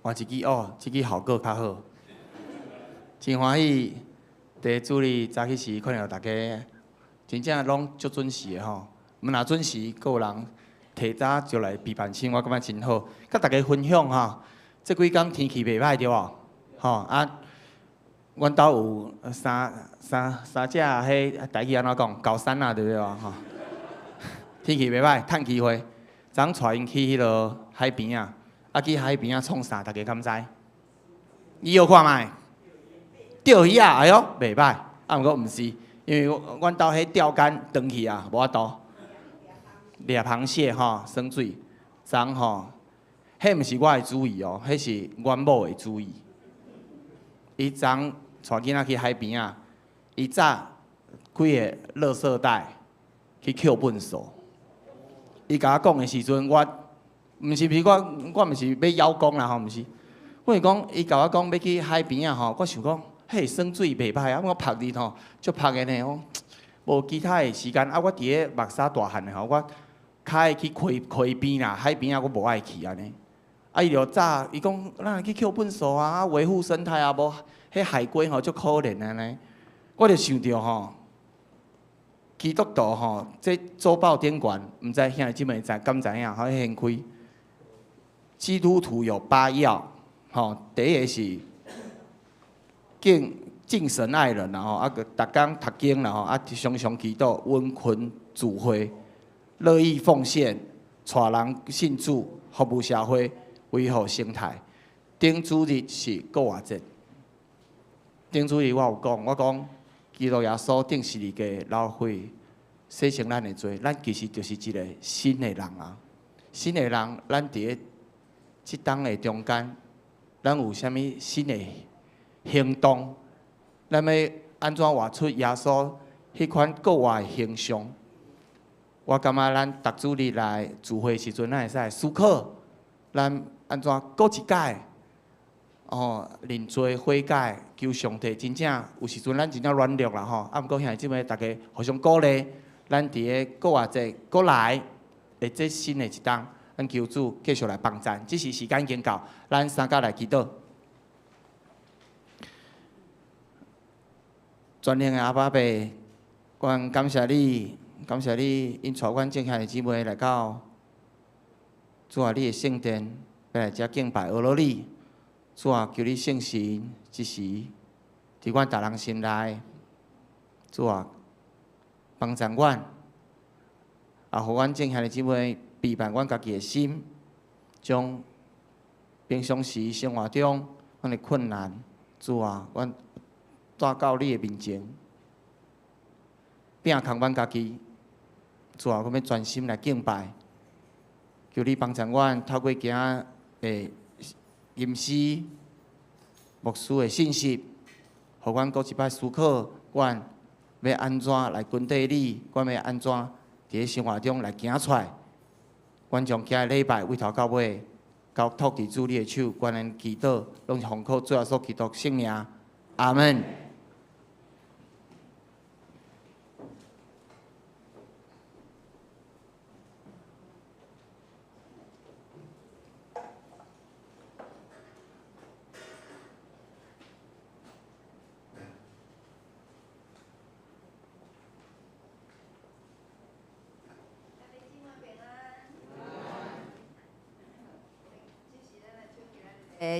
换一支哦，这支效果较好。真欢喜，第一主理早起时看到大家真正拢足准时的吼。毋若准时，阁有人提早就来备办亲，我感觉真好。甲大家分享吼，这几天天气袂歹对无？吼啊，阮兜有三只迄台语安怎讲？高山啊，对不对啊？吼，天气袂歹，趁机会，昨带因去迄落海边啊，去海边啊创啥？大家敢知？你有看卖？钓鱼啊，哎哟，袂歹。啊，毋过毋是，因为阮兜迄钓竿断去啊，无法度。掠螃蟹吼，耍水，昨吼，迄毋是我的主意哦，迄是阮某的主意。伊昨带囡仔去海边啊，伊早几个垃圾袋去捡粪扫。伊甲我讲的时阵，我毋是毋是要邀功啦吼，毋是。我是讲，伊甲我讲要去海边啊吼，我想讲，嘿，耍水袂歹啊，我晒日吼，足晒的呢。无其他的时间啊，我伫咧目屎大汗的吼，我较爱去溪边啦，海边啊，我无爱去安尼。啊，伊就早，伊讲，咱去捡粪扫啊，维护生态啊，无迄海龟吼足可怜安尼。我就想着吼，基督徒吼，这周报典馆，毋知兄弟姊妹敢知影？好先开。基督徒有8要，吼，第一个是敬神爱人，然后啊个逐工读经，然后啊常常祈祷，温困主会，乐意奉献，带人信主，服务社会，维护生态。顶主日是国外节，顶主日我有讲，我讲基督耶稣顶十字架流血，洗清咱的罪，咱其实就是一个新的人啊。新的人，咱伫咧即当的中间，咱有啥物新的行动？咱要安怎活出耶稣迄款国外的形象？我感觉咱逐主日来聚会时阵，咱会使思考，咱安怎过一届？哦，认罪悔改，求上帝真正有时阵咱真正软弱啦吼。啊，毋过兄弟姊妹大家互相鼓励，咱伫个国外节过来的这新的一档，咱求主继续来帮咱。只是时间已经到，咱三甲来祈祷。全能的阿爸爸，阮感谢你，感谢你，因带阮众兄弟姊妹来到主啊，你的圣殿，要来遮敬拜、阿罗你。主啊，求你圣神一时伫阮逐人心内，主啊，帮助阮，也互阮众兄弟姊妹陪伴阮家己的心，将平常时生活中阮的困难，主啊，阮带到你的面前，摒空阮家己，主啊，阮要专心来敬拜，求你帮助阮透过今仔的吟诗、牧师的信息，互阮搁一摆思考，阮要安怎来跟缀你，阮要安怎伫咧生活中来行出来。阮将今日礼拜为头到尾，交托伫主你的手，愿人祈祷，拢是奉靠主耶稣基督圣名，阿门。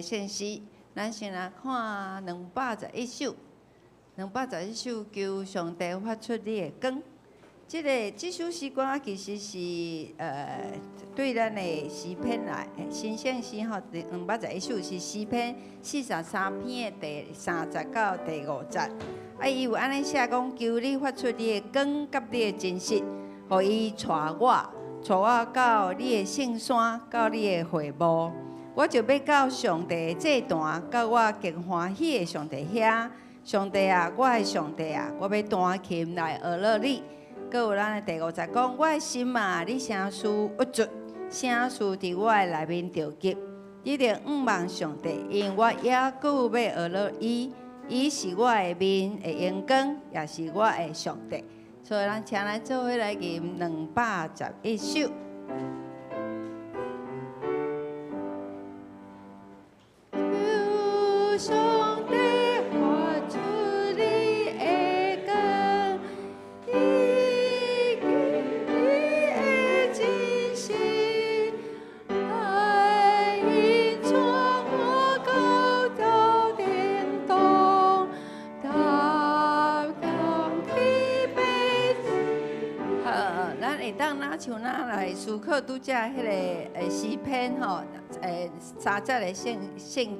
信息，咱先来看211首，211首求上帝发出你的光。这首诗歌其实是对咱的诗篇来，新圣诗吼，211首是诗篇43篇的第30到第50。伊有安尼写讲，求你发出你的光甲你的真实，互伊带我到你的圣山，到你的会幕。我就要到上帝这段，到我更欢喜的上帝遐。上帝啊，我的上帝啊，我要弹琴来学乐你。搁有咱的第50讲，我的心啊，你声事郁卒，声事伫我的内面着急。你着仰望上帝，因为我也搁要学乐伊。伊是我的面的阳光，也是我的上帝。所以咱请咱做伙来吟211首。会当来思考拄则迄个诗篇吼三节的圣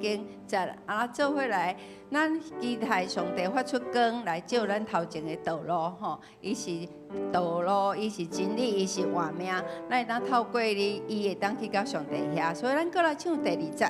经，再做伙来，咱期待上帝发出光来照咱头前的道路吼，伊是道路，伊是真理，伊是活命，咱会当透过伊会当去到上帝遐，所以咱过来唱第2节。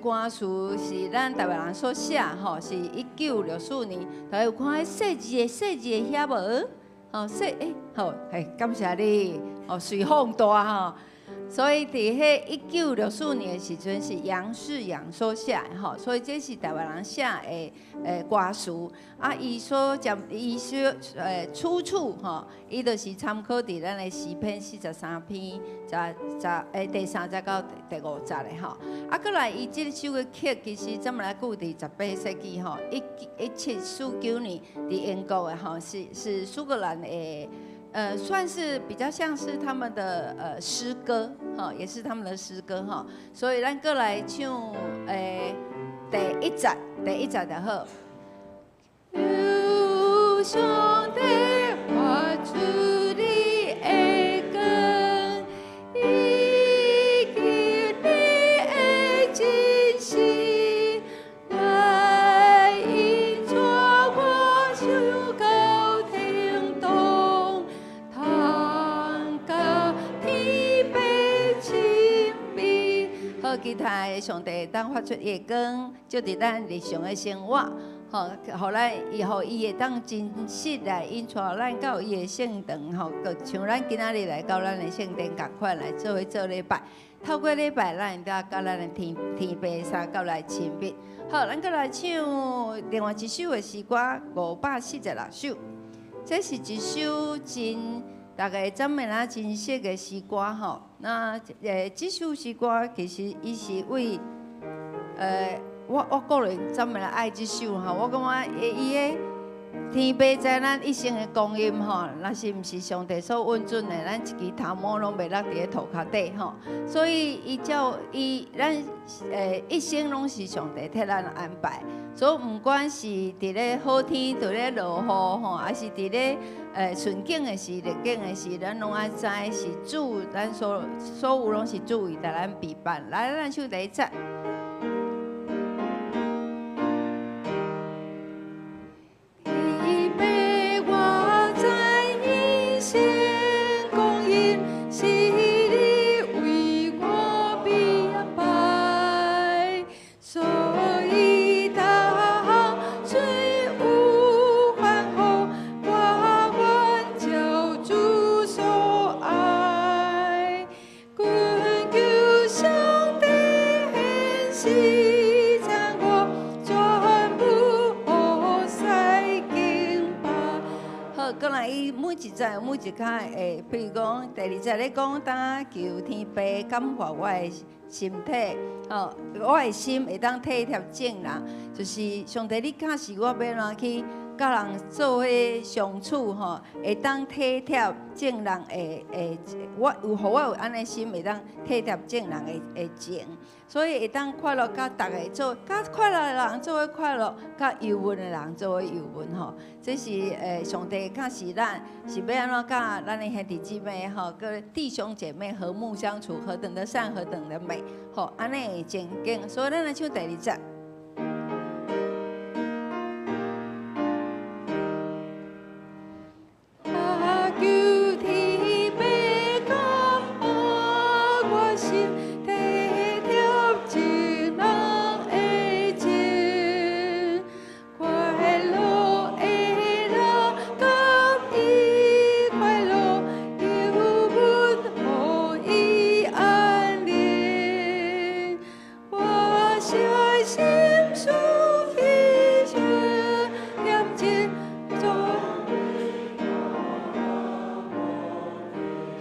歌词是咱台湾人所写吼，是1964年。大家有看迄细字的遐无？吼好，感谢你，随风大吼。所以伫迄1964年的时阵是杨世阳所写的吼，所以这是台湾人写的歌词。伊所出处吼，伊就是参考伫咱的诗篇43篇，第3节到第5节的吼。过来伊这首的曲其实这么来古伫18世纪吼，1749年伫英国的吼，是苏格兰的。算是比较像是他们的诗歌，哈，也是他们的诗歌哈，所以咱过来唱第1节就好。有上帝发出你的光，以及你的真实来引导我修高天堂。好，期待上帝当发出夜光，照伫咱日常的生活，吼，互咱以后伊会当真实来引带咱到伊的圣堂，吼，像咱今仔日来到咱的圣殿共款来做礼拜，透过礼拜，咱会当甲咱的天父三角来亲密。好，咱再来唱另外一首的诗歌546首，这是一首真。大概咱们啊真熟的诗歌吼，那这首诗歌其实伊是为我个人咱们来爱这首吼，我感觉伊的天父在咱一生的光阴吼，若是毋是上帝所允准的，咱一支头毛拢袂落伫咧涂骹底吼，所以咱一生拢是上帝替咱安排，所以毋管是伫咧好天伫咧落雨吼，还是伫咧顺境的时、逆境的时，咱拢爱知是主，咱所有拢是主为咱陪伴。来，咱唱第1节。每一卡会，譬如讲第2节咧讲，当求天父感化我的身体，吼，我的心会当体贴正人，就是上帝你教示我要怎去甲人做伙相处，吼，会当体贴正人我有安尼心，会当体贴正人的情，所以会当快乐，甲大家做，甲快乐的人做伙快乐，甲忧闷的人做伙忧闷，吼。这是上帝教示咱是要安怎甲咱的兄弟姊妹吼，个弟兄姐妹和睦相处，何等的善，何等的美，吼，安尼会正经。所以咱来唱第2节。天父降下我心，体贴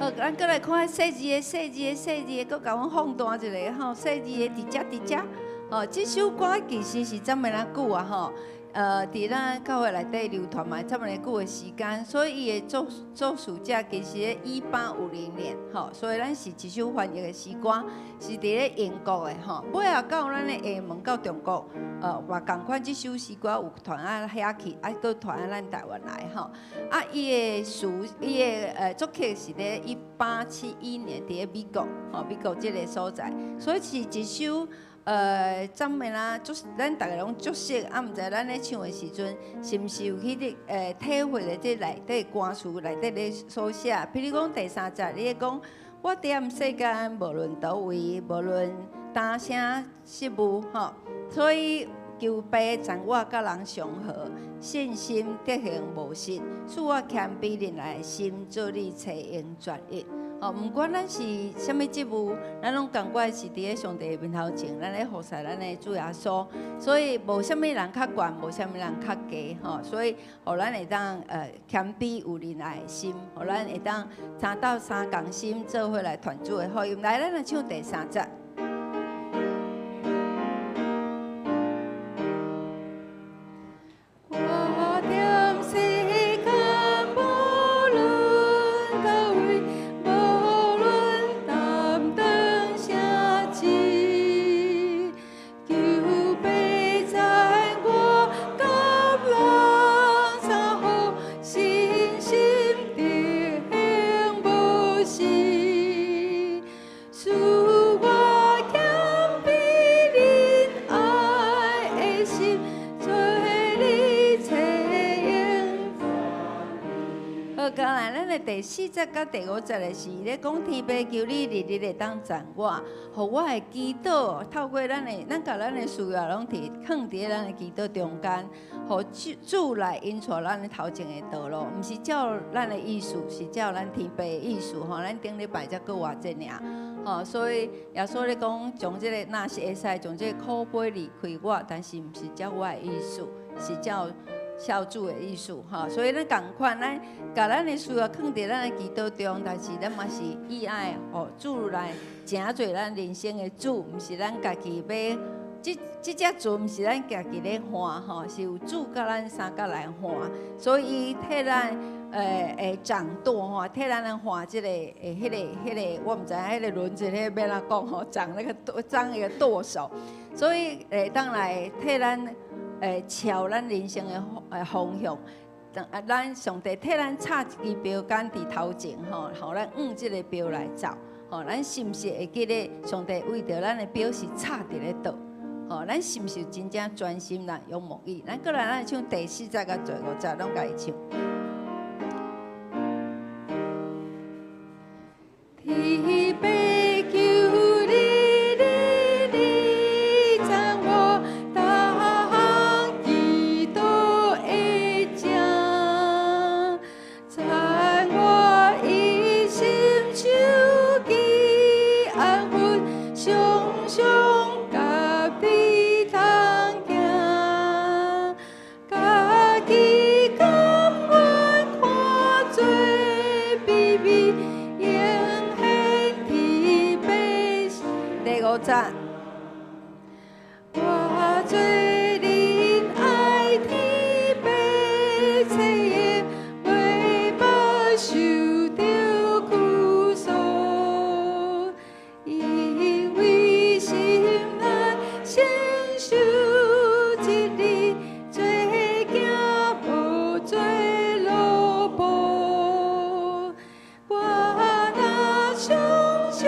好，咱过来看细字的，细字的，细字的，搁甲阮放大一下吼，细字的伫遮伫遮。哦，这首歌其实是这么啊久啊吼，伫咱教会内底流传嘛，这么久的时间，所以伊的作词者其实1850年吼，所以咱是一首翻译的诗歌，是伫咧英国的吼，尾啊到咱的厦门到中国，嘛共款这首诗歌有传啊遐去，啊搁传啊咱台湾来吼，啊伊的词，伊的作曲是咧1871年伫咧美国，吼美国这个所在，所以是一首。怎么啦？就是咱大家拢足熟，啊，毋知咱咧唱的时阵，是毋是有迄个体会咧？这内底歌词内底咧所写，譬如讲第3节，你咧讲，我踮世间，无论倒位，无论担啥失误，吼，所以求悲赞我甲人相合，信心德行无失，使我谦卑忍耐心，做你找用专一。哦，毋管咱是啥物职务，咱拢共款是伫咧上帝面头前，咱咧服侍咱的主耶稣，所以无啥物人较悬，无啥物人较低，吼，所以互咱会当谦卑有仁爱的心，互咱会当三斗三共心，做伙来传主的福音。来，咱来唱第3节。第4节到第5节的是咧讲天父求你日日会当赞我，互我的祈祷透过咱甲咱的需要拢放伫咱的祈祷中间，互主来引带咱的头前的道路，毋是照咱的意思，是照咱天父的意思吼。咱顶礼拜才过偌济尔，吼，所以耶稣咧讲，将即个若是会使将即个苦杯离开我，但是毋是照我的意思，是照孝主的意思哈，所以咱共款，咱甲咱的需要放伫咱的祈祷中，但是咱嘛是意爱哦主来成做咱人生的主，毋是咱家己要。即只船毋是咱家己咧换吼，是有主甲咱三甲来换，所以伊替咱掌舵吼，替咱来换即个迄个，我毋知影迄个轮子迄个要哪讲吼，掌那个舵手，所以当来替咱。朝咱人生的方向，咱上帝替咱插一支标杆伫头前吼，互咱即个标来走，吼，咱是毋是会记得上帝为着咱的标是插伫咧倒？吼，咱是毋是真正专心来仰慕伊？咱过来，咱唱第4节甲第5节，拢甲伊唱。天父求你。我做仁爱天父切的，为无受着苦诉，因为心内承受一日，做行无做路步，我若常常。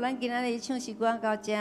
咱今仔日唱诗歌到这。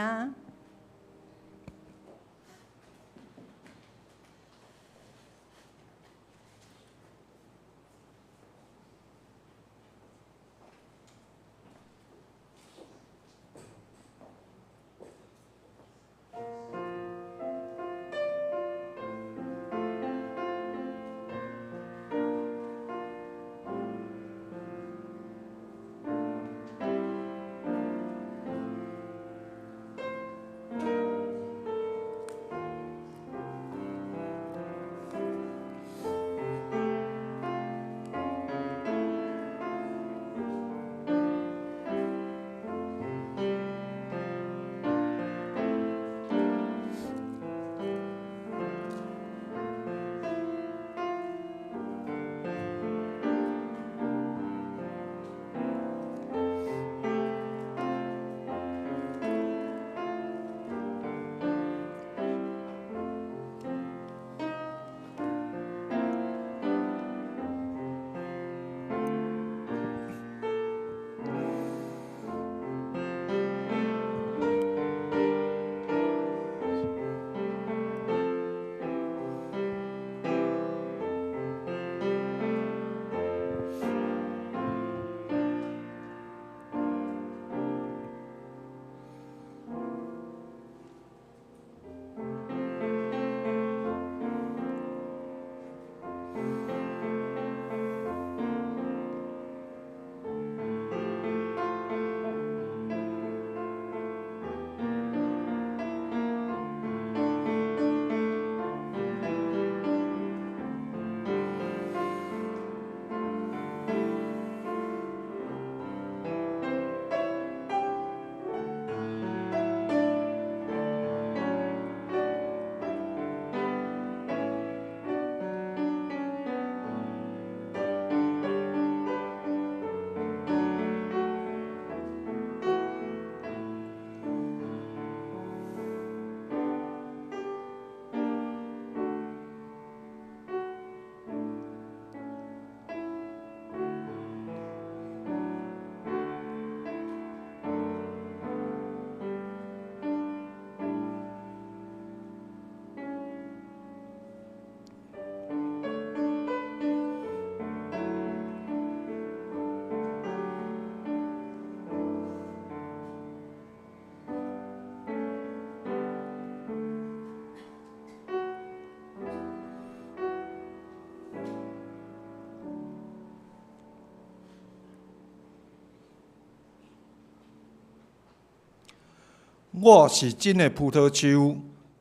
我是真的葡萄树，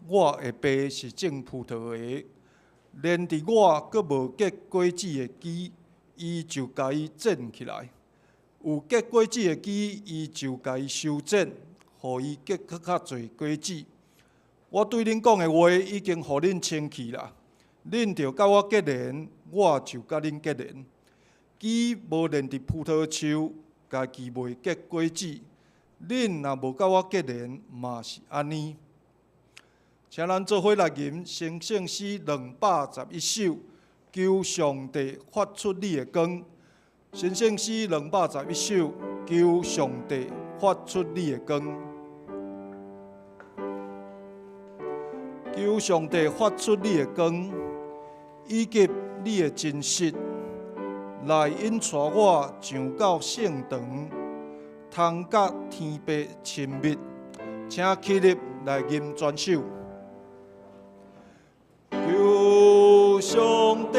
我的爸是种葡萄的。连伫我阁无结果子的枝，伊就甲伊剪起来；有结果子的枝，伊就甲伊修剪，互伊结较侪果子。我对恁讲的话已经互恁清气啦，恁着甲我结连，我就甲恁结连。枝无连伫葡萄树，家己袂结果子。恁若无甲我结连，嘛是安尼。请咱做伙来吟圣圣诗211首，求上帝发出你的光。圣圣诗211首，求上帝发出你的光。求上帝发出你的光，以及你的真实，来引带我上到圣堂，通甲天父亲密。请起立来吟全首。求上帝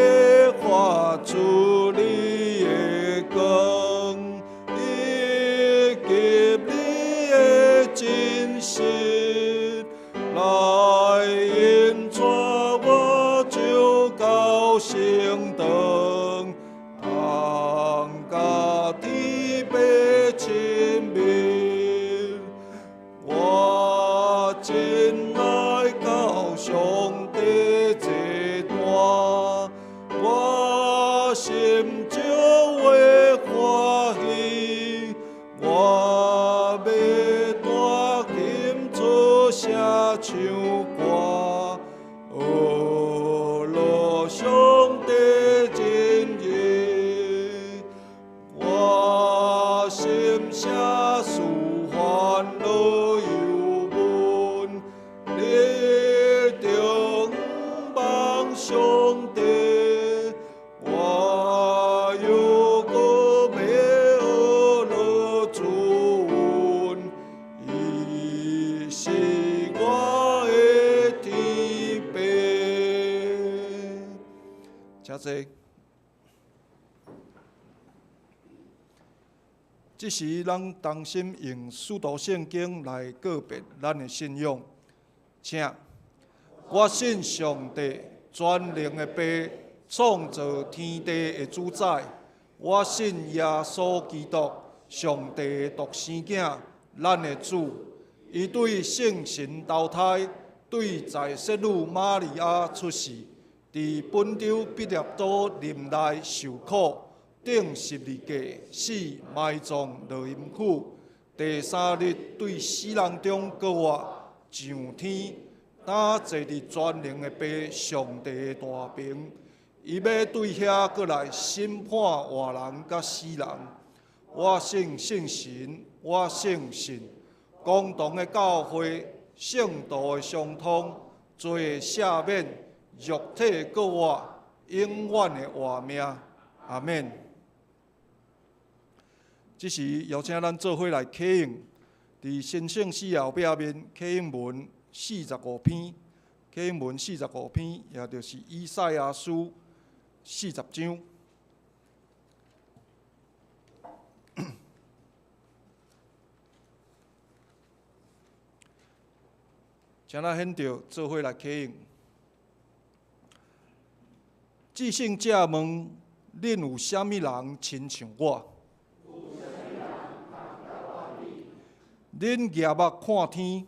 发出你的光，以及你的真实，来引带我上到圣堂，通甲天父亲密。我真爱到上帝这段，我心中会欢喜，我要弹琴做写唱歌，落上帝真意，我心写思烦恼忧闷，你着望上帝，我又搁要学了主恩，伊是我的天父。请坐。这时，咱同心用使徒圣经来告别咱的信仰。请，我信上帝全能的爸，创造天地的主宰。我信耶稣基督，上帝的独生囝，咱的主。伊对圣神投胎，对在圣女玛利亚出世，伫本州毕业岛林内受苦。顶十字架死埋葬落阴府，第3日对死人中搁活上天，当坐伫全能的爸上帝的大屏，伊要对遐搁来审判活人甲死人。我信圣神，我信神，共同的教会，圣道的相通，罪的赦免，肉体搁活，永远的活命。阿免。这时，邀请咱做伙来启用，伫新圣诗后壁面启用文45篇，启用文45篇，也就是以赛亚书40章。请咱现着做伙来启用。至圣者问：恁有啥物人亲像我？恁举目看天，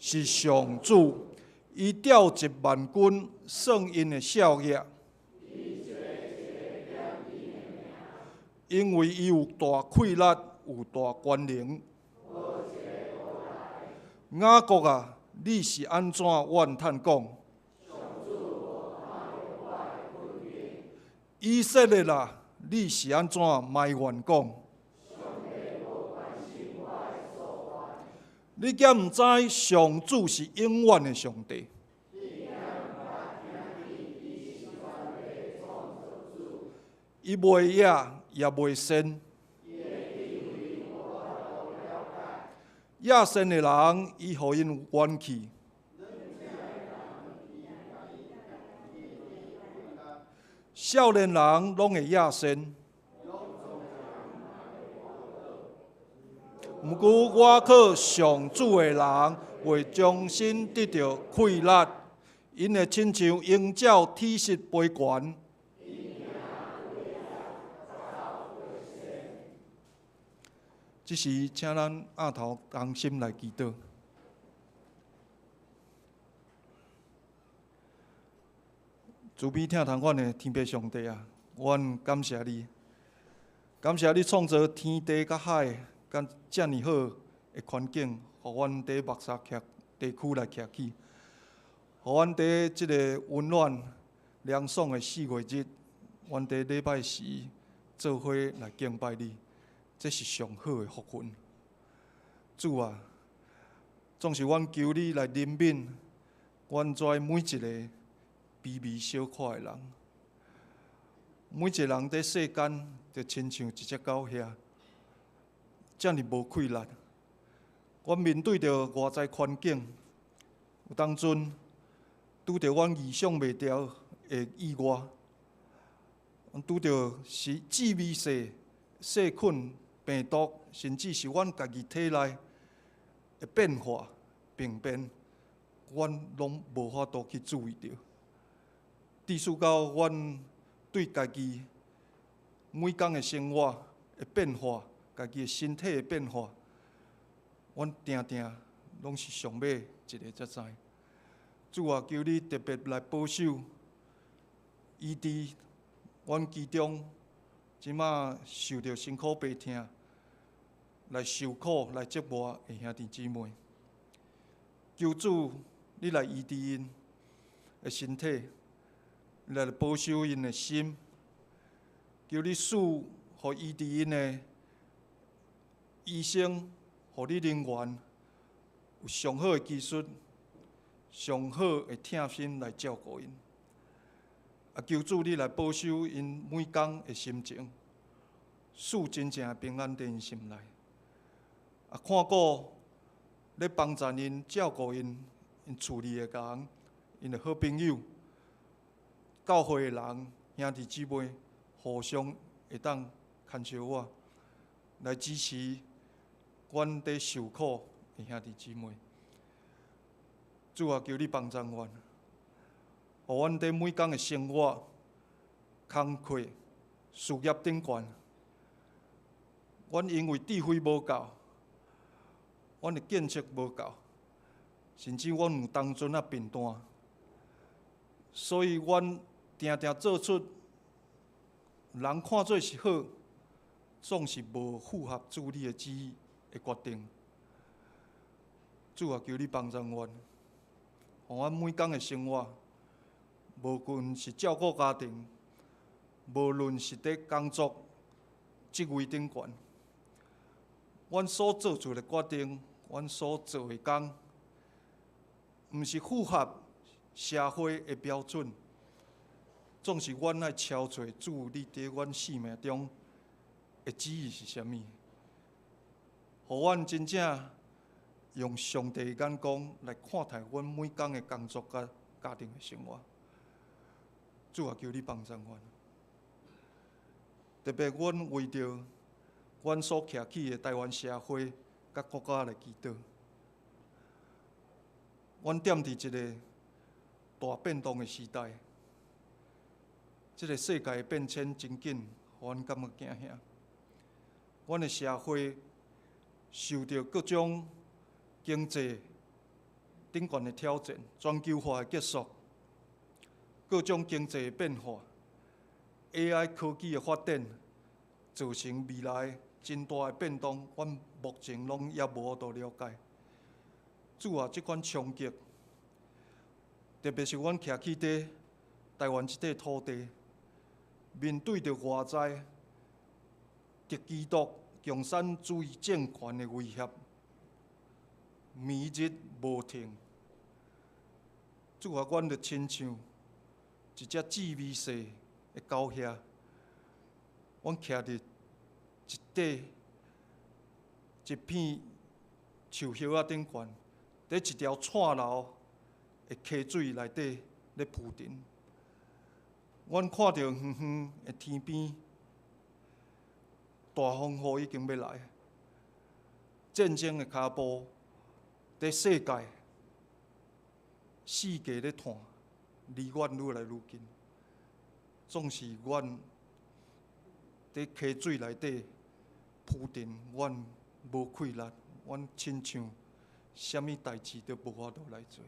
是上主，伊调集万军，算因的效业。因为伊有大气力，有大权能。雅各啊，你是安怎怨叹讲？以色列啊，你是安怎埋怨讲？你敢毋知上主是永远的上帝？伊袂野，也袂善。野善的人，伊互因怨气；少年人拢会野善。毋过我靠上主的人，会终身得到快乐。因会亲像鹰鸟体势飞悬。这时，请咱额头同心来祈祷。慈悲疼痛阮的天父上帝啊，阮感谢你，感谢你创造天地甲海，甲遮尔好的环境，互阮伫目沙地区来徛起，互阮伫即个温暖凉爽的4月日，阮伫礼拜时做伙来敬拜你，这是上好的福分。主啊，总是阮求你来怜悯阮遮每一个卑微小可的人，每一个人在世间就亲像一只狗遐，遮尔无快乐。阮面对着外在环境，有当阵拄着阮意想袂到的意外，拄着是致微细菌、病毒，甚至是阮家己体内的变化、病变，阮拢无法度去注意到。致使到阮对家己每天的生活的变化，家己的身体的变化，阮定定拢是上尾一个才知。主啊，求你特别来保守、医治阮其中即马受着辛苦病痛、来受苦、来折磨的兄弟姊妹。求主，你来医治因的身体。来保守因的心，求你使互医治因的医生、护理人员有上好的技术、上好的疼心来照顾因。啊，求主你来保守因每天的心情，使真正平安伫因心内。啊，看顾咧帮助因、照顾因、因厝里的人、因的好朋友。教会的人、兄弟姊妹，互相会当牵相我，来支持阮伫受苦的兄弟姊妹。主啊，求你帮助阮，互阮伫每天的生活、工课、事业顶悬，阮因为智慧无够，阮的见识无够，甚至阮有当阵啊贫惰，所以阮定定做出人看做是好，总是无符合主你的旨意的决定。主啊，求你帮助阮，互阮每天的生活，无论是照顾家庭，无论是伫工作职位顶悬，阮所做出的决定，阮所做的工，毋是符合社会的标准。总是阮爱超找主你伫阮生命中的旨意是啥物，互阮真正用上帝的眼光来看待阮每天的工作甲家庭的生活。主啊，求你帮助阮，特别阮为着阮所徛起的台湾社会甲国家来祈祷。阮踮伫一个大变动的时代。这个世界变迁真紧，互阮感觉惊吓。阮的社会受到各种经济顶悬的挑战，全球化的结束，各种经济的变化 ，AI 科技的发展，造成未来真大的变动。阮目前拢也无法度了解。主啊，这款冲击，特别是阮徛起伫台湾这块土地。面对着外在敌基督共产主义政权的威胁，每日无停。主啊，阮就亲像一只智微细的狗遐，阮徛伫一片树叶仔顶悬，伫一条串流的溪水内底咧浮沉。阮看到远远的天边，大风雨已经要来，战争的脚步，在世界世界咧探，离阮愈来愈近。总是阮在溪水内底铺陈，阮无气力，阮亲像啥物代志都无法度来做。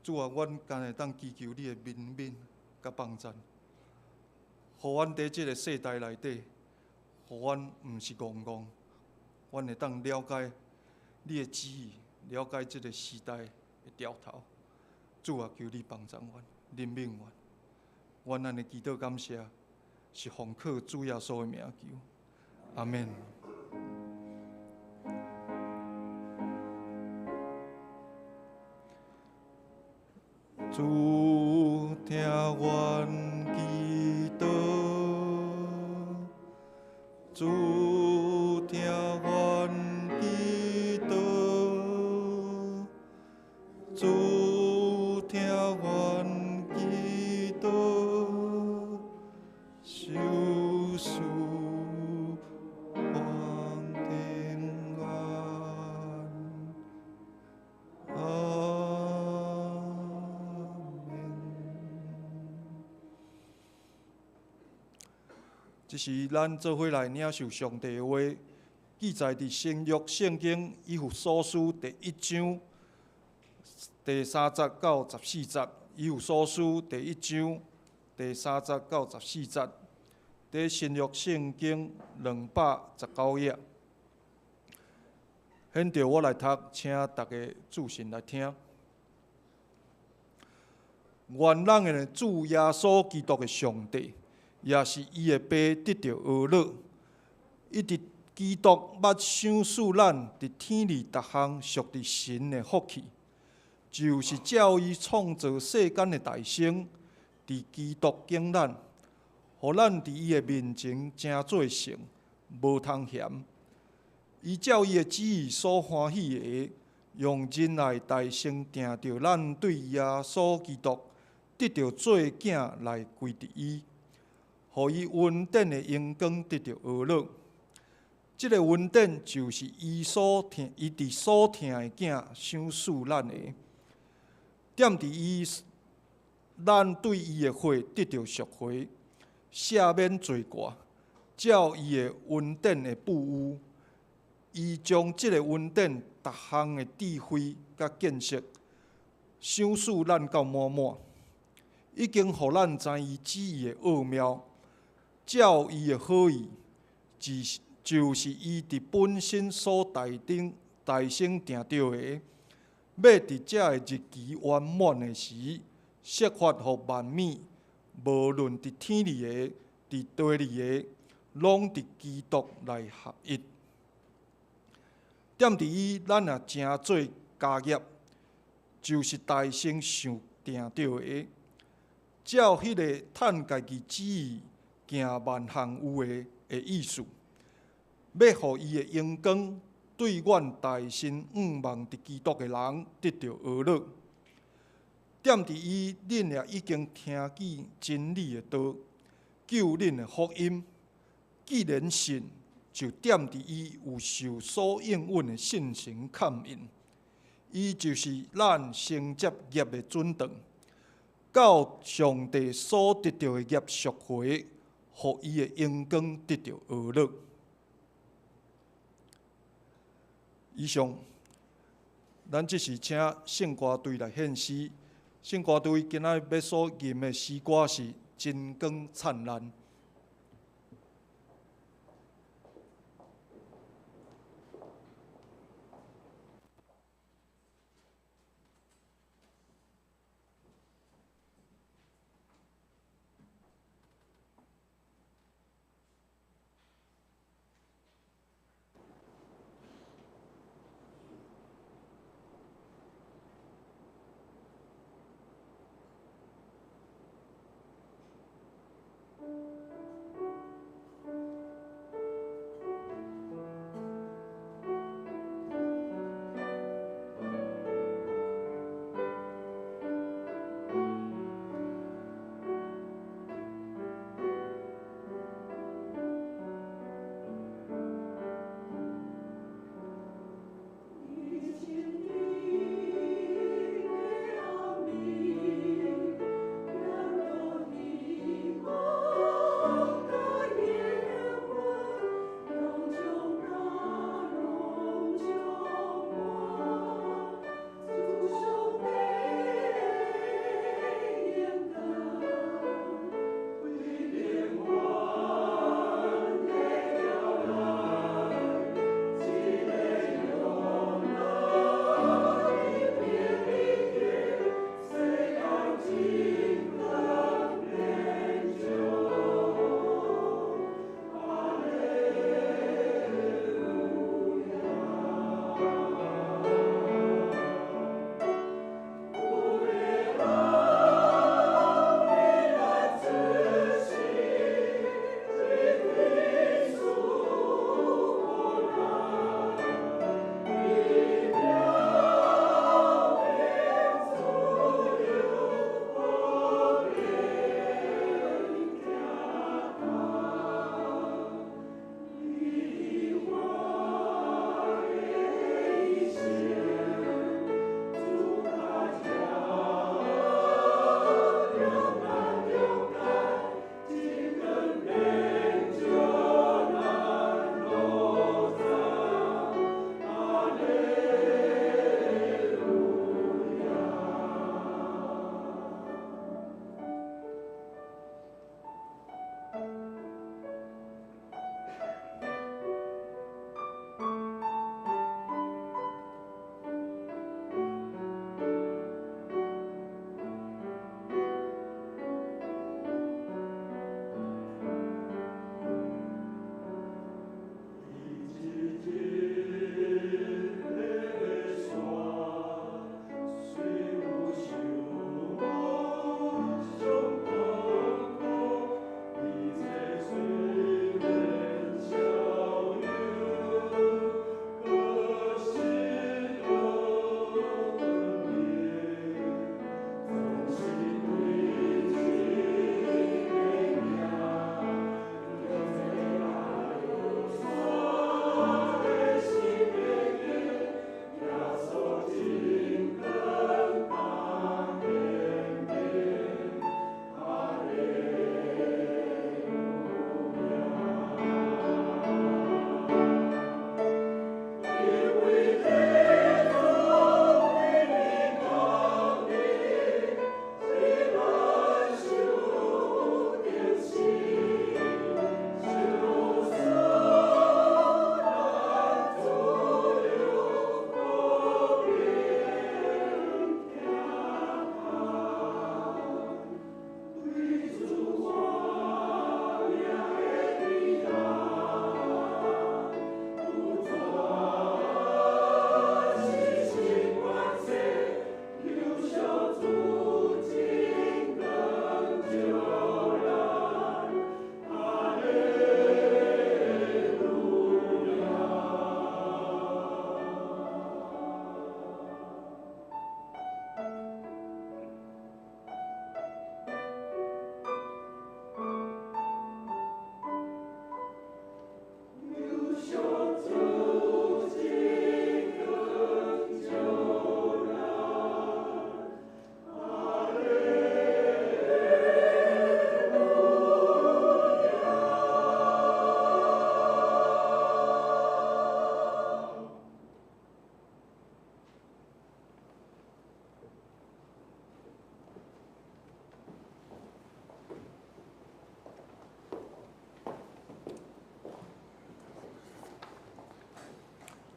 主啊，阮敢会当祈求你的怜悯甲帮助，互阮伫即个世代内底，互阮毋是戆戆，阮会当了解你的旨意，了解即个时代的潮头。主啊，求你帮助阮，怜悯阮。阮安尼祈祷感谢，是奉靠主耶稣的名求，阿免。主听阮祈祷，主听阮祈祷，主听阮祈祷，受事王平安。这是咱做伙来领受上帝的话，记载伫新约圣经以弗所书第1章第3节到14节，以弗所书第1章第3节到14节，伫新约圣经219页。现着我来读，请大家注心来听。愿咱的主耶稣基督的上帝，也是伊的爸得到儿乐，一直基督捌赏赐咱伫天里逐项属伫神的福气，就是照伊创造世间的大生，伫基督敬咱，互咱伫伊的面前真做成，无通嫌。依照伊的旨意所欢喜的，用仁爱大声定着咱对耶稣基督得到做囝来归伫伊，互伊恩典的荣光得到儿乐。这个恩典就是伊伫所听的囝赏赐咱的，点伫伊，咱对伊的话得到赎回，赦免罪过，照伊的恩典的布污。伊将即个恩典逐项的智慧甲见识，赏赐咱到满满，已经互咱知伊旨意的奥妙，照伊的好意，就是伊伫本身所大声定着的，要伫这个日期圆满的时，设法互万米，无论伫天里的，伫地里的，拢伫基督来合一。点伫伊，咱也真做家业，就是大声想定着的，照迄个趁家己旨意行万行有的意思，要互伊的荣光对阮大心仰望伫基督的人得到儿乐。点伫伊，恁也已经听见真理的道，救恁的福音。既然信，就点伫伊有受所应允的信心勘印，伊就是咱承接业的准当，到上帝所得到的业赎回，互伊的荣光得到儿乐。以上，咱即是请圣歌队来献诗。圣歌队今仔要所吟的诗歌是《真光灿烂》。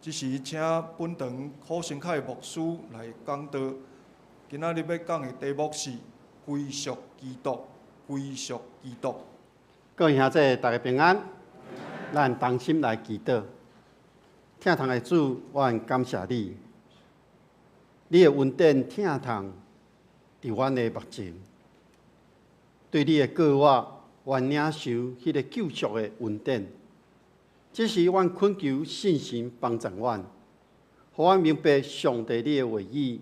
即时请本堂苦心凯牧师来讲道。今仔日要讲的题目是归属基督，归属基督。各位兄弟，大家平安。咱同心来祈祷，听堂的主，我感谢你，你的恩典听堂伫阮的目前，对你的告我领受迄个救赎的恩典。这是阮恳求信心帮助阮，互阮明白上帝你的话语，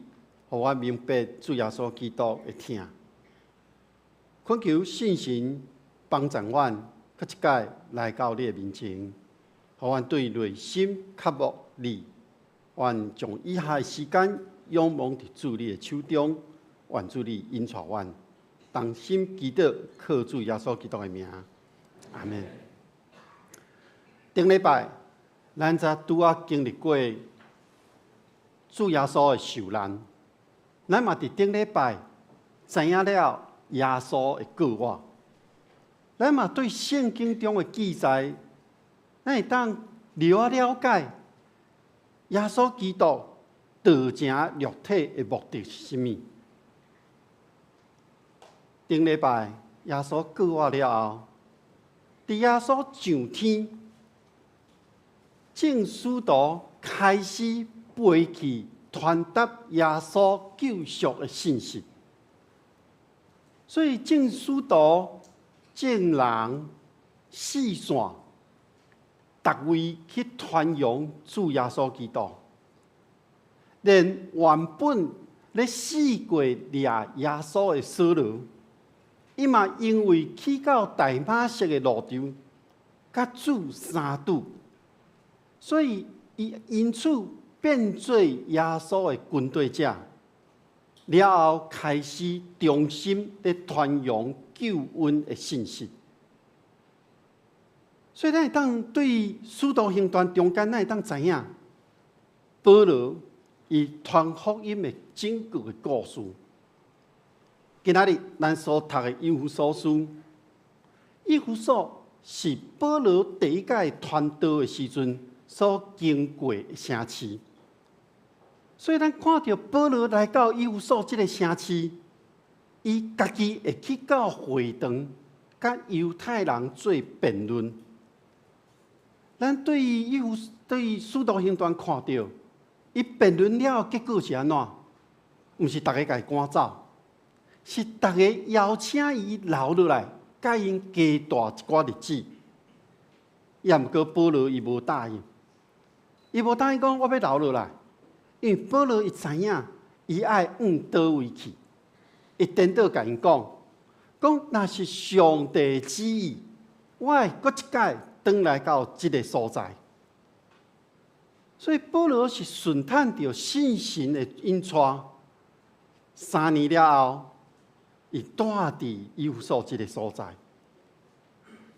互阮明白主耶稣基督的听。恳求信心帮助阮。搁一届来到你的面前，互阮对内心渴慕你，愿将以下的时间仰望伫主你的手中，愿主你引带阮，同心祈祷，靠主耶稣基督的名，阿门。顶礼拜，咱才拄仔经历过主耶稣的受难，咱嘛伫顶礼拜知影了耶稣的告我。咱嘛对圣经中的记载，咱会当了解耶稣基督道成肉体的目的是甚物？顶礼拜耶稣告我了后，伫耶稣上天，正使徒开始背起传达耶稣救赎的信息，所以正使徒。众人四散，逐位去传扬主耶稣基督，连原本咧死过掠耶稣的扫罗，伊嘛因为去到大马色的路上，甲主相拄，所以伊因此变做耶稣的军队者。了后开始重新咧传扬救恩的信息，所以咱会当对使徒行传中间，咱会当知影保罗伊传福音的整个的故事。今仔日咱所读的以弗所书，以弗所是保罗第一届传道的时阵所经过的城市。所以，咱看到保罗来到以弗所这个城市，伊家己会去到会堂，甲犹太人做辩论。咱对于使徒行传看到，伊辩论了结果是安怎？毋是大家甲伊赶走，是大家邀请伊留落来，甲因加大一寡日子。也毋过保罗伊无答应，伊无答应讲我要留落来。因为保罗伊知影，伊爱往倒位去，伊颠倒甲因讲，若是上帝旨意，我会搁一届转来到这个所在。所以保罗是顺探着信心的引带，3年了后，伊住伫以弗所这个所在。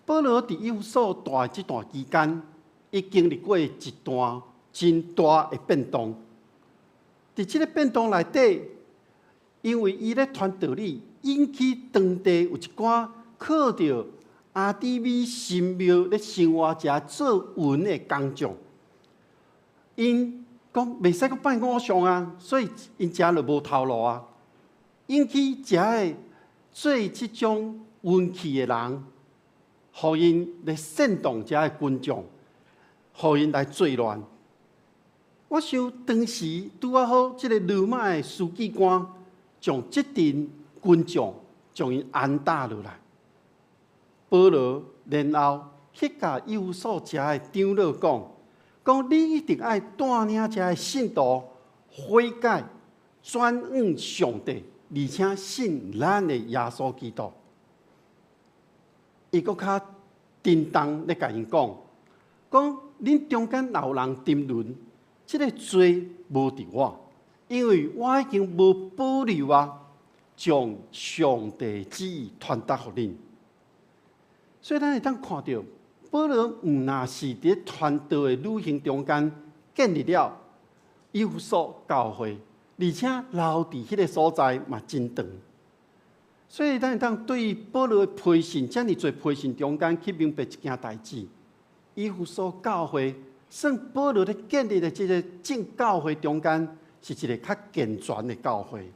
保罗伫以弗所住这段期间，伊经历过一段真大的变动。伫这个变动内底，因为伊咧传道理，引起当地有一寡靠着阿底米神庙咧生活者做文的工匠，因讲袂使阁拜偶像啊，所以因遮就无头路啊。引起遮个做即种运气的人，互因来煽动遮个群众，互因来作乱。我想当时拄啊好，即个罗马的书记官将即阵群众将因安打落来。保罗然后去甲以弗所遮的长老讲你一定爱带领遮的信徒悔改，转向上帝，而且信咱的耶稣基督。伊搁较叮当咧甲因讲恁中间老人沉沦。这个罪无伫我，因为我已经无保留将上帝旨意传达给恁。所以咱会当看到，保罗毋那是伫传道的旅行中间建立了以弗所教会，而且留伫迄个所在嘛真长。所以咱会当对保罗的批信，遮尔侪批信中间去明白一件代志：以弗所教会算保罗咧建立的这个正教会中间，是一个较健全的教会。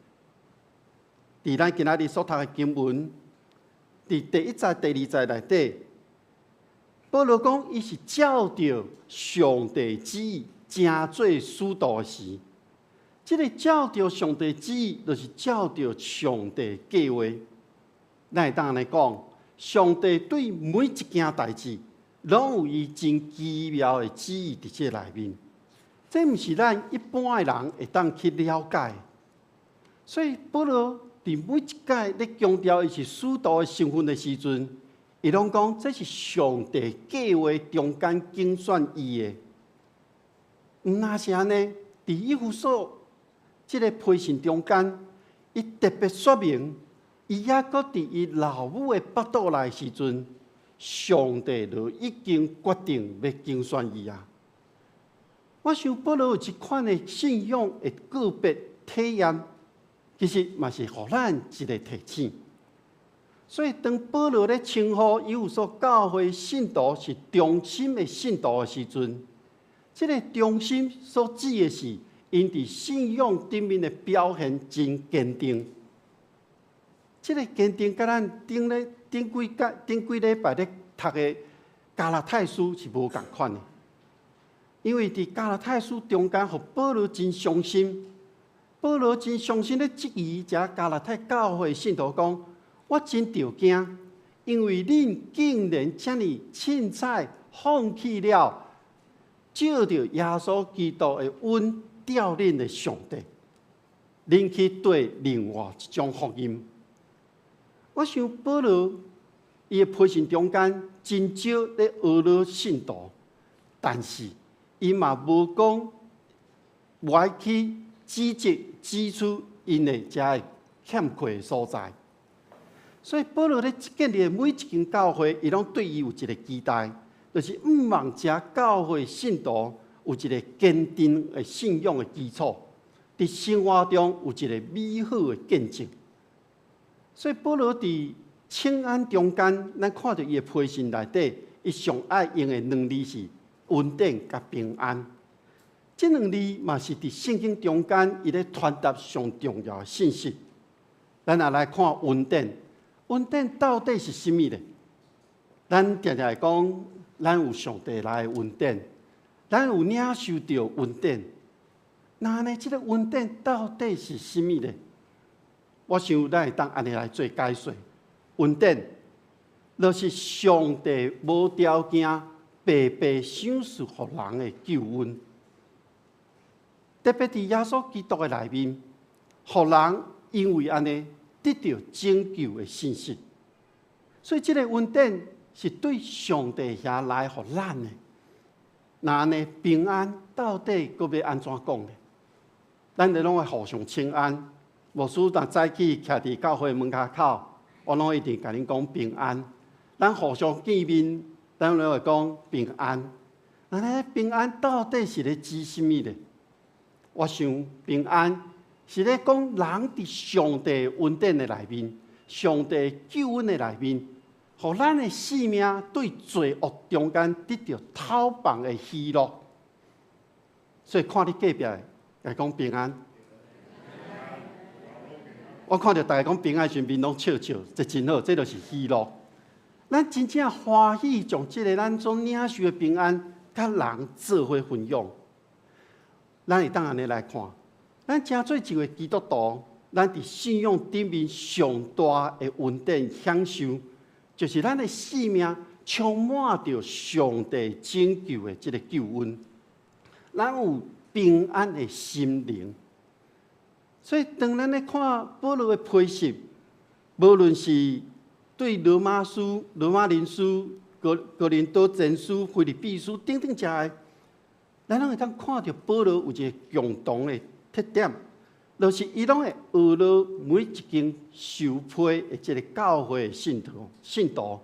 伫咱今仔日所读的经文，伫第1节、第2节内底，保罗讲伊是照着上帝旨意，正做使徒的时。这个照着上帝旨意，就是照着上帝计划。咱会当安尼讲，上帝对每一件代志，拢有伊真奇妙的旨意伫这内面。这毋是咱一般的人会当去了解。所以保罗伫每一届咧强调伊是使徒的身份的时阵，伊拢讲这是上帝计划中间精选伊的。毋那是安尼，伫以弗所这个批信中间，伊特别说明，伊还阁伫伊老母的腹肚内时阵，上帝就已经决定要精选伊啊。我想保罗有一款的信仰的个别体验，其实嘛是互咱一个提醒。所以当保罗咧称呼以弗所教会信徒是忠心的信徒的时阵，这个忠心所指的是因伫信仰顶面的表现真坚定。这个坚定，甲咱顶几礼拜咧读的加拉太书是无共款的。因为伫加拉太书中间，互保罗真伤心。保罗真伤心咧质疑遮加拉太教会信徒讲：我真着惊，因为恁竟然遮尔凊彩放弃了照着耶稣基督的恩调恁的上帝，恁去对另外一种福音。我想保罗伊的批信中间真少咧学了信徒，但是伊嘛无讲无爱去指出因的遮个欠缺的所在。所以保罗咧建立每一间教会，伊拢对伊有一个期待，就是毋望遮教会信徒有一个坚定的信仰的基础，伫生活中有一个美好的见证。所以保罗伫请安中间，咱看到伊的批信内底，伊上爱用的2字是稳定甲平安。这2字嘛是伫圣经中间，伊咧传达上重要的信息。咱也来看稳定，稳定到底是甚物呢？咱常常会讲，咱有上帝来的稳定，咱有领受到稳定。那呢，这个稳定到底是甚物呢？我想咱会当安尼来做解说。稳定，就是上帝无条件白白赏赐予人的救恩。特别伫耶稣基督的内面，予人因为安尼得到拯救的信息。所以，这个稳定是对上帝遐来予咱的。那安尼平安到底阁要安怎讲呢？咱哋拢会互相请安。牧师若早起徛伫教会门口口，我拢一定甲恁讲平安。咱互相见面，咱拢会讲平安。那呢，平安到底是咧指甚物呢？我想平安是咧讲人伫上帝恩典的内面，上帝救恩的内面，互咱的性命对罪恶中间得到透放的喜乐。所以看你隔壁来讲平安。我看到大家讲平安时，面拢笑笑，这真好，这就是喜乐。咱真正欢喜将这个咱所领受的平安，甲人做伙分享。咱会当安尼来看，咱真做一位基督徒，咱伫信仰顶面上大的稳定享受，就是咱的性命充满着上帝拯救的这个救恩，咱有平安的心灵。所以，当咱咧看保罗的批信，无论是对罗马书、罗马人书、哥林多前书、腓立比书等等遮个，咱拢会当看到保罗有一个共同的特点，就是伊拢会学了每一间受批的这个教会的信徒，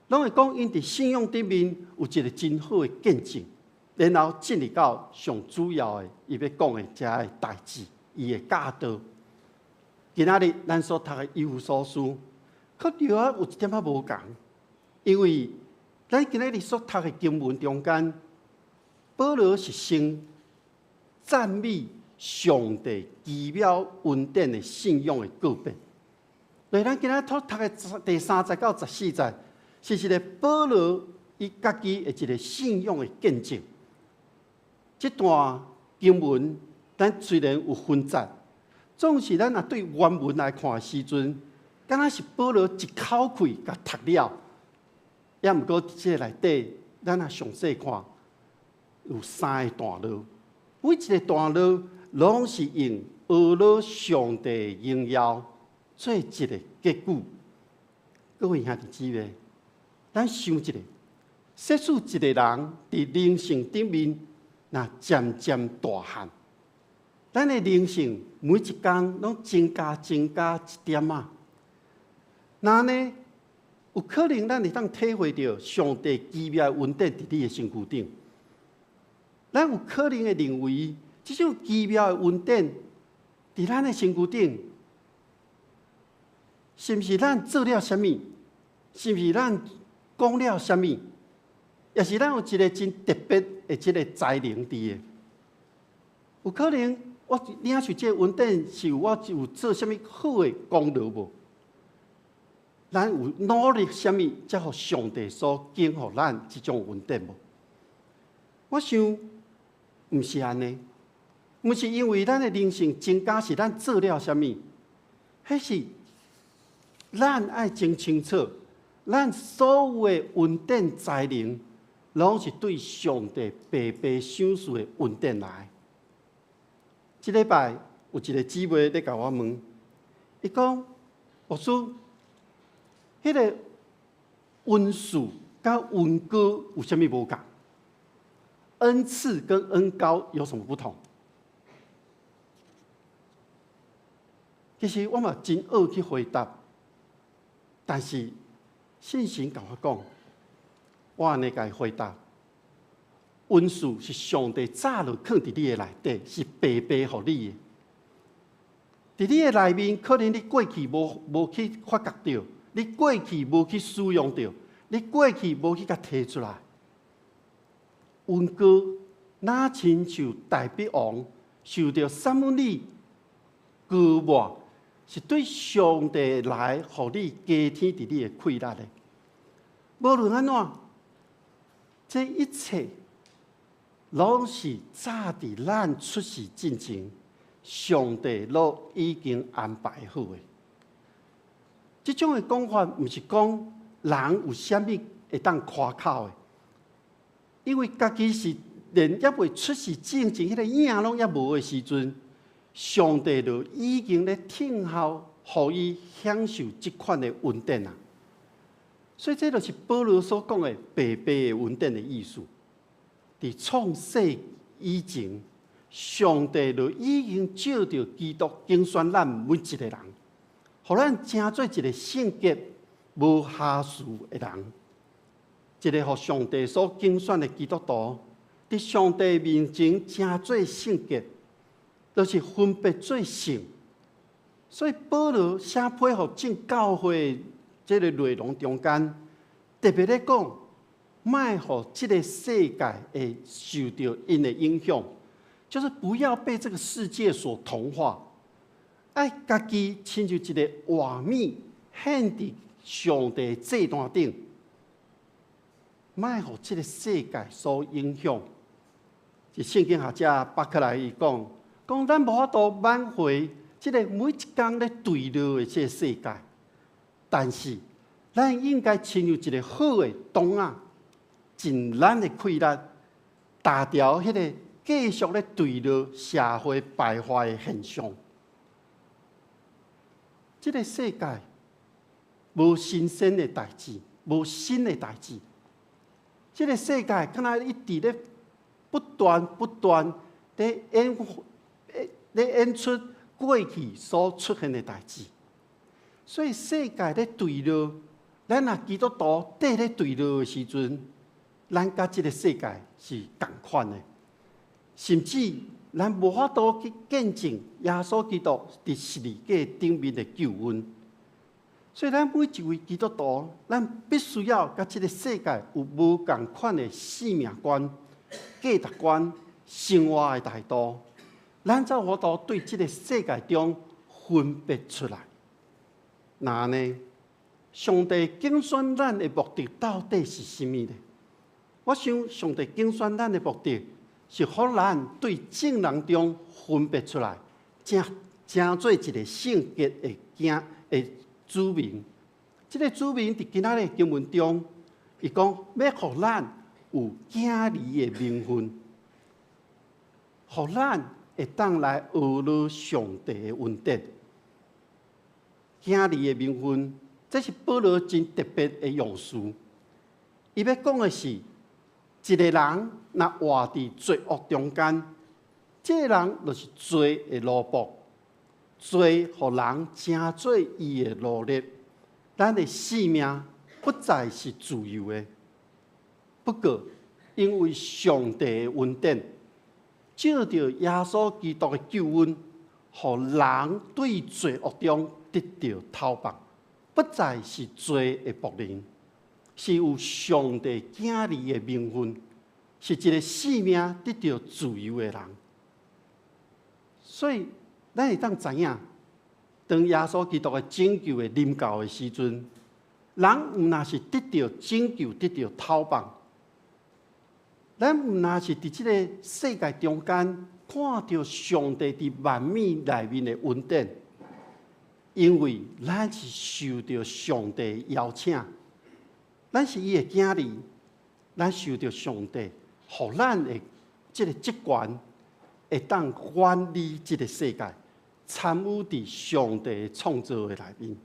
拢会讲因伫信仰顶面有一个真好的见证，然后进入到上主要的伊要讲的遮个代志。伊的教导，今仔日咱所读的以弗所书，确实有一点仔无共，因为咱今仔日所读的经文中间，保罗是先赞美上帝奇妙恩典的信仰的告别。所以咱今仔读的第30到14节，是一个保罗伊家己的一个信仰的见证。这段经文，咱虽然有分节，总是咱若对原文来看的时阵，敢若是保罗一口气甲读了。也毋过伫这内底，咱若详细看，有3个段落，每一个段落拢是用俄罗上帝荣耀做一个结句。各位兄弟姊妹，咱想一下，设使一个人伫灵性顶面，若渐渐大汉，咱的灵性每一天拢增加一点啊。那呢，有可能咱会当体会到上帝奇妙的恩典伫你的身躯顶。咱有可能会认为，这种奇妙的恩典伫咱的身躯顶，是毋是咱做了什么？是毋是咱讲了什么？也是咱有一个真特别的这个才能伫的？有可能我领受这恩典，是我有做什么好的功劳无？咱有努力什么，才互上帝所拣予咱这种恩典无？我想，毋是安尼，毋是因为咱的灵性增加是咱做了什么，迄是咱爱真清楚，咱所有的恩典才能，拢是对上帝白白赏赐的恩典来。这礼拜有一个姊妹咧甲我问，伊讲：牧师，迄个恩赐甲恩膏有啥物无共？恩赐跟恩膏有什么不同？其实我嘛真恶去回答，但是信心甲我讲，我安尼甲伊回答：恩赐是上帝早就放伫你的内底，是白白互你的。伫你的内面，可能你过去无去发觉到，你过去无去使用到，你过去无去甲摕出来。恩膏哪亲像大鼻王受到撒母耳膏抹，是对上帝来，互你加添伫你的气力的。无论安怎，这一切拢是早伫咱出世之前，上帝都已经安排好的。这种的讲法，毋是讲人有啥物会当夸口的。因为家己是连还未出世之前，迄个影拢还无的时阵，上帝就已经咧听候，互伊享受这款的恩典啊。所以这就是保罗所讲的白白的恩典的意思。伫创世以前，上帝就已经照着基督拣选咱每一个人，互咱成做一个圣洁、无瑕疵的人。一个互上帝所拣选的基督徒，伫上帝面前成做圣洁，就是分别做圣。所以保罗写配合正教会这个内容中间，特别咧讲，莫互这个世界会受到因的影响，就是不要被这个世界所同化，爱家己亲像一个活米献伫上帝祭坛顶。莫互这个世界所影响。是圣经学者巴克莱伊讲，咱无法度挽回这个每一天咧对落的这个世界，但是咱应该亲像一个好的党啊，尽咱的气力，打掉迄个继续咧对落社会败坏的现象。这个世界无新鲜的代志，无新的代志。这个世界敢若一直咧不断咧演出过去所出现的代志，所以世界咧对落，咱若基督徒缀咧对落的时阵，咱甲这个世界是同款的，甚至咱无法度去见证耶稣基督伫十字架顶面的救恩。所以，咱每一位基督徒，咱必须要甲这个世界有无共款的生命观，价值观、生活的态度，咱才有法度对这个世界中分别出来。那呢，上帝竞选咱的目的到底是什么呢？我想，上帝竞选咱的目的是互咱对正人中分别出来，成做一个圣洁的子民。这个子民伫今仔日经文中，伊讲要互咱有敬礼的名分，互咱会当来学了上帝的恩典。敬礼的名分，这是保罗真特别的用词。伊要讲的是，一个人若活伫罪恶中间，这个人就是罪的奴仆。罪互人成做伊的奴隶，咱的性命不再是自由的。不过，因为上帝的恩典，借着耶稣基督的救恩，互人对罪恶中得到逃亡，不再是罪的仆人，是有上帝敬礼的名分，是一个性命得到自由的人。所以，咱会当知影，当耶稣基督的拯救的临到的时阵，人毋那是得到拯救、得到逃亡，咱毋那是伫即个世界中间看到上帝伫万米内面的恩典，因为咱是受到上帝的邀请，咱是伊的囝儿，咱受到上帝，互咱的即个职权，会当管理即个世界，参与伫上帝的创造的内面。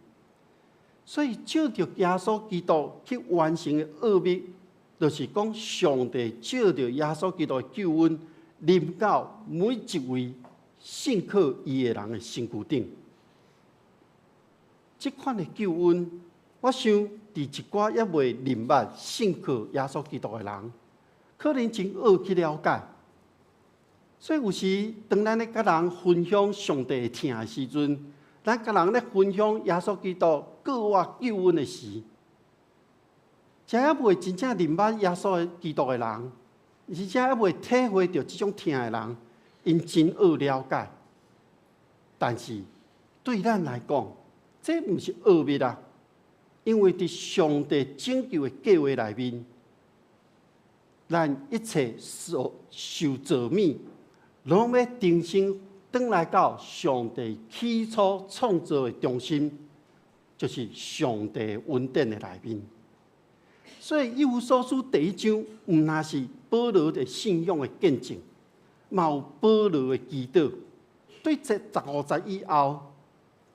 所以，借着耶稣基督去完成的奥秘，就是讲上帝借着耶稣基督的救恩，临到每一位信靠伊的人的身躯顶。这款的救恩，我想伫一寡还未明白信靠耶稣基督的人，可能真学去了解。所以有时，当咱咧甲人分享上帝的疼的时阵，咱甲人咧分享耶稣基督救我救恩的时，真还未真正明白耶稣基督的人，而且还未体会到这种疼的人，因真学了解。但是对咱来讲，这毋是奥秘啦，因为伫上帝拯救的计划内面，咱一切受造物，拢要重新转来到上帝起初创造的中心，就是上帝恩典的内面。所以《以弗所书》第1章，毋那是保罗的信仰的见证，嘛有保罗的祈祷。对15节以后，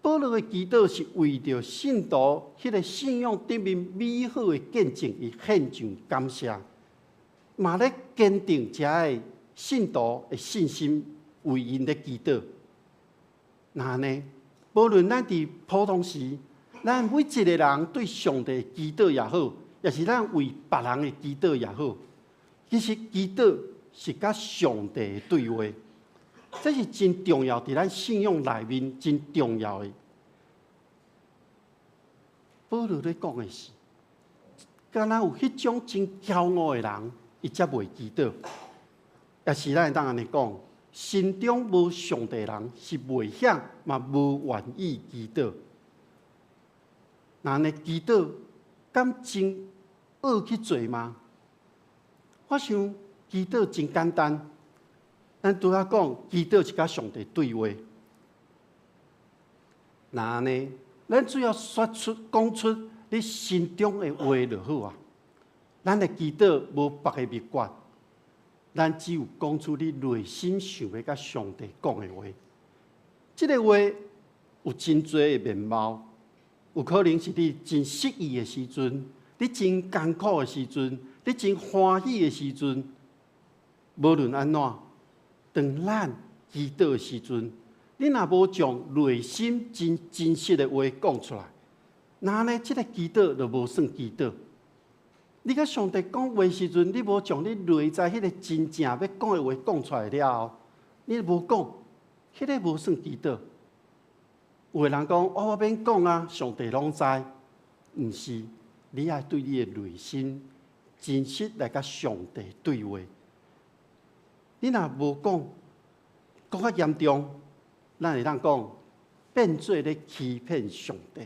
保罗的祈祷是为着信徒迄个信仰顶面美好的见证而献上感谢，嘛咧坚定遮个信徒的信心，为因咧祈祷。那呢，无论咱伫普通时，咱每一个人对上帝的祈祷也好，也是咱为别人的祈祷也好，其实祈祷是甲上帝的对话。这是真重要，伫咱信仰内面真重要的。保罗咧讲的是，敢若有迄种真骄傲的人，伊才袂祈祷。也是咱会当安尼讲，心中无上帝的人是袂晓，嘛无愿意祈祷。那安尼祈祷，敢真学去做吗？我想祈祷真简单。咱拄仔讲，祈祷是甲上帝对话。那呢，咱只要讲出你心中的话就好啊。咱的祈祷无别个秘诀，咱只有讲出你内心想要甲上帝讲的话。这个话有真多的面貌，有可能是你真失意的时阵，你真艰苦的时阵，你真欢喜的时阵，无论安怎。当咱祈祷的时阵，你若无将内心真实的话讲出来，那呢，这个祈祷就无算祈祷。你甲上帝讲话的时阵，你无将你内在迄个真正要讲的话讲出来了后，你无讲，迄个无算祈祷。有个人讲，我免讲啊，上帝拢知，毋是，你爱对你的内心真实来甲上帝对话。你若无讲，更较严重，咱会当讲变做咧欺骗上帝。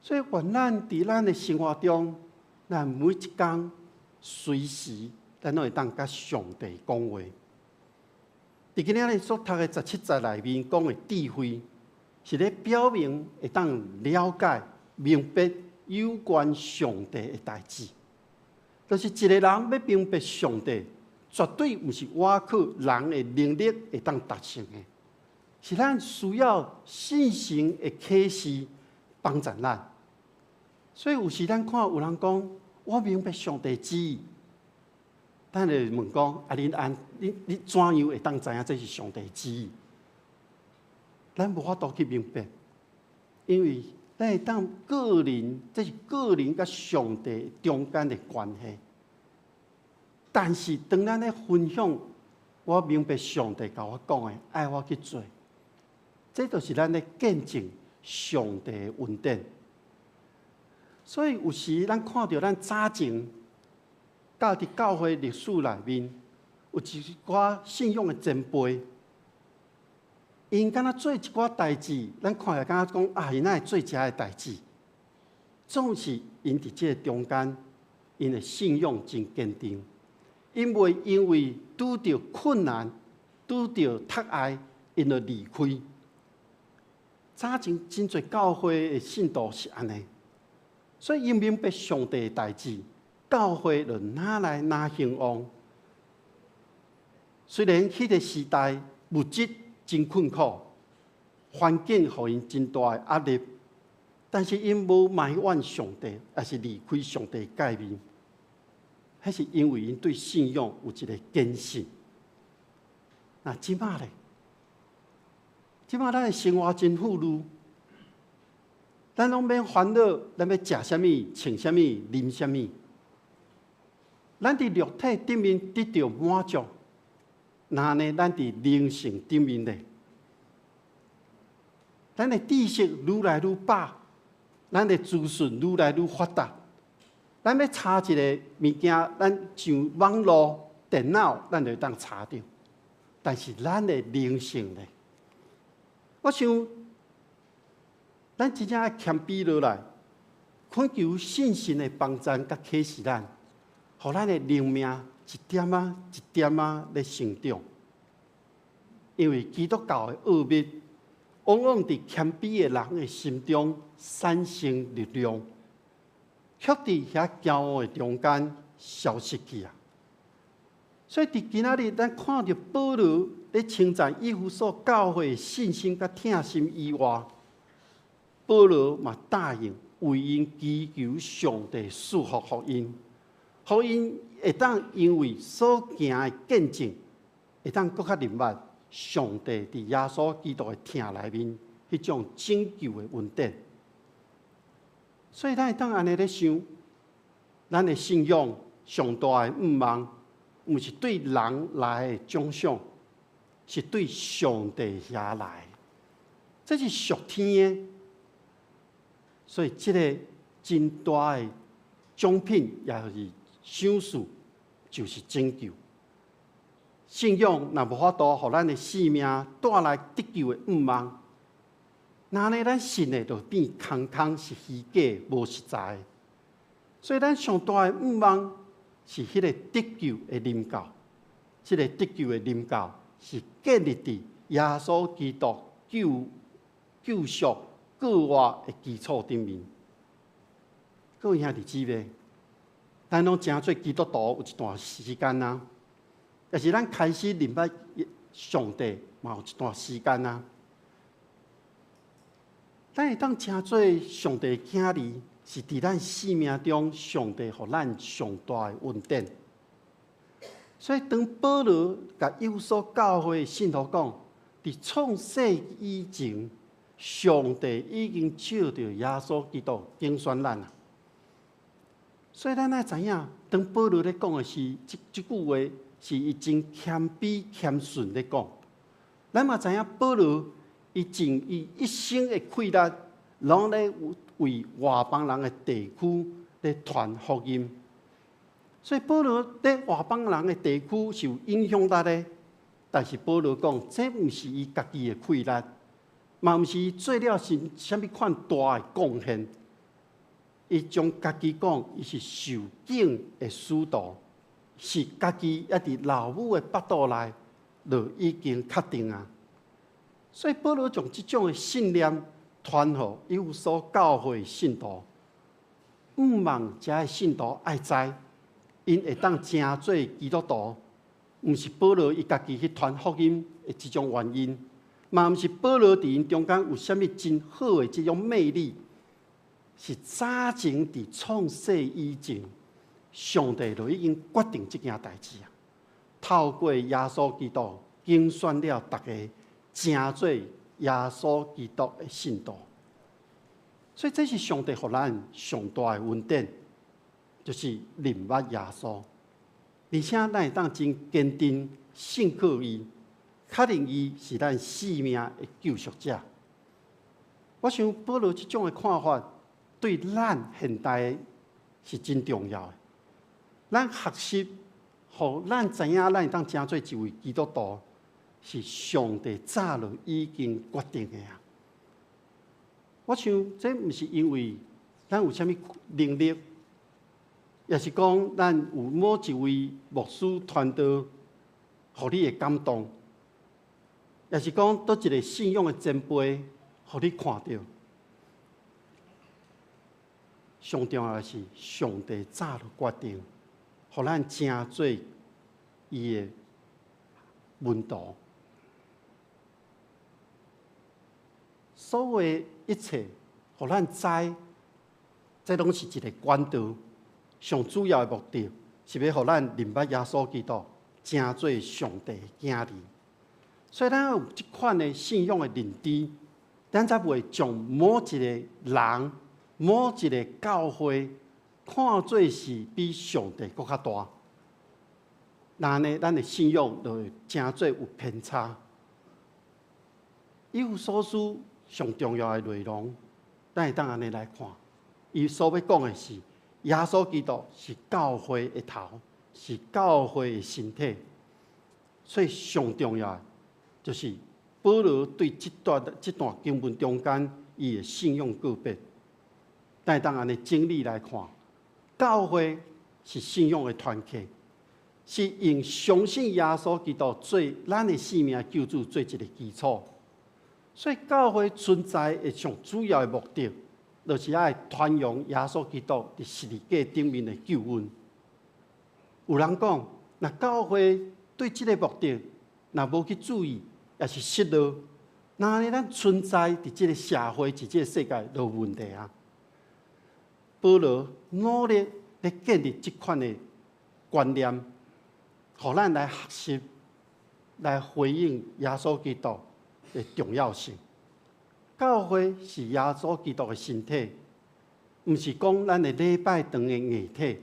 所以，愿咱伫咱的生活中，咱每一天随时，咱都会当甲上帝讲话。伫今仔日所读的17节内面讲的智慧，是咧表明会当了解、明白有关上帝的代志。就是一个人要明白上帝，绝对毋是我靠人的能力会当达成的，是咱需要信心的启示帮助咱。所以有时咱看有人讲，我明白上帝旨意，咱就问讲：你怎样会当知影这是上帝旨意？咱无法度去明白，因为咱会当个人，这是个人甲上帝中间的关系。但是当咱咧分享，我明白上帝甲我讲的，爱我去做，这就是咱咧见证上帝的恩典。所以有时咱看到咱早前到伫教会历史内面，有一寡信仰的前辈，因敢若做一寡代志，咱看来敢若讲因哪会做遮的代志，总是因伫这中间，因的信仰真坚定，因为拄着困难、拄着迫害，因就离开。早前真侪教会的信徒是安尼。所以，因明白上帝的代志，教会就哪来哪兴旺。虽然迄个时代物质真困苦，环境互因真大的压力，但是因无埋怨上帝，也是离开上帝的界面。迄是因为因对信仰有一个坚信。那即马咧，即马咱的生活真富裕。咱拢免烦恼，咱要食啥物、穿啥物、啉啥物。咱伫肉体顶面得到满足，那呢？咱伫灵性顶面咧，咱的知识愈来愈饱，咱的资讯愈来愈发达。咱要查一个物件，咱上网络、电脑，咱就当查到。但是咱的灵性咧，我想。咱真正要谦卑落来，恳求信心的帮助甲启示咱，互咱的灵命一点啊一点啊咧成长。因为基督教的奥秘，往往伫谦卑的人的心中产生力量，却伫遐骄傲的中间消失去啊。所以伫今仔日，咱看到保罗咧称赞以弗所教会的信心甲疼心以外，保罗嘛答应为因祈求上帝赐福福因，福因会当因为所行的见证，会当更较明白上帝伫耶稣基督的疼内面迄种拯救的恩典。所以咱会当安尼咧想，咱的信仰上大的愿望，毋是对人来的奖赏，是对上帝遐来的，这是属天的。所以，这个真大的奖品，也是赏赐，就是拯救。信仰若无法度，互咱的生命带来得救的愿望，那呢，咱信的就变空空是虚假、无实在的。所以，咱上大的愿望是迄个得救的灵教。这个得救的灵教是建立伫耶稣基督救赎。个外的基础顶面，各位兄弟姊妹，咱拢真做基督徒有一段时间啊，但是咱开始明白上帝嘛有一段时间啊。咱会当真做上帝的囝儿，是伫咱生命中上帝互咱上大的恩典。所以当保罗甲以弗所教会的信徒讲，伫创世以前。上帝已经照着耶稣基督拣选咱啊，所以咱爱知影，当保罗咧讲的是这句话，是伊真谦卑谦顺咧讲。咱嘛知影保罗伊尽伊一生的气力，拢咧为外邦人的地区咧传福音。所以保罗在外邦人的地区受影响力咧，但是保罗讲，这毋是伊家己的溃烂，嘛毋是伊做了什么款大的贡献。伊将家己讲，伊是受敬的使徒，是家己一伫老母的腹肚内，就已经确定啊。所以保罗将这种的信念传予有所教会的信徒，毋望这些信徒爱知，因会当成做基督徒，毋是保罗伊家己去传福音的这种原因，嘛毋是保罗伫因中间有啥物真好的这种魅力。是早前伫创世以前，上帝就已经决定这件代志啊。透过耶稣基督竞选了大家，成做耶稣基督的信徒。所以这是上帝予咱上大的恩典，就是认捌耶稣，而且咱会当真坚定信靠伊，确定伊是咱生命的救赎者。我想保罗这种的看法。对咱现代是真重要的。咱学习，互咱知影，咱会当成做一位基督徒，是上帝早就已经决定的啊。我想，这毋是因为咱有啥物能力，也是讲咱有某一位牧师传道，互你的感动，也是讲倒一个信仰的前辈，互你看到。上重要的是，上帝早就决定，互咱成做伊的门徒。所有的一切，互咱知，这拢是一个管道。上主要的目的，是要互咱认捌耶稣基督，成做上帝的囝儿。所以，咱有这款的信仰的认知，咱才袂将某一个人。某一个教会看做是比上帝更较大，那呢，咱的信仰就会真做有偏差。以弗所书上重要的内容，咱会当安尼来看。伊所要讲的是，耶稣基督是教会的头，是教会的身体。所以上重要的就是保罗对这段经文中间，伊的信仰告别。但当安尼整理来看，教会是信仰的团体，是用相信耶稣基督做咱的生命救主做一个基础。所以教会存在的上主要的目的，就是爱传扬耶稣基督伫十字架顶面的救恩。有人讲，若教会对这个目的若无去注意，也是失落，那安尼咱存在伫这个社会、伫这个世界都有问题啊。保罗努力来建立这款的观念，互咱来学习，来回应耶稣基督的重要性。教会是耶稣基督的身体，毋是讲咱的礼拜堂的硬体，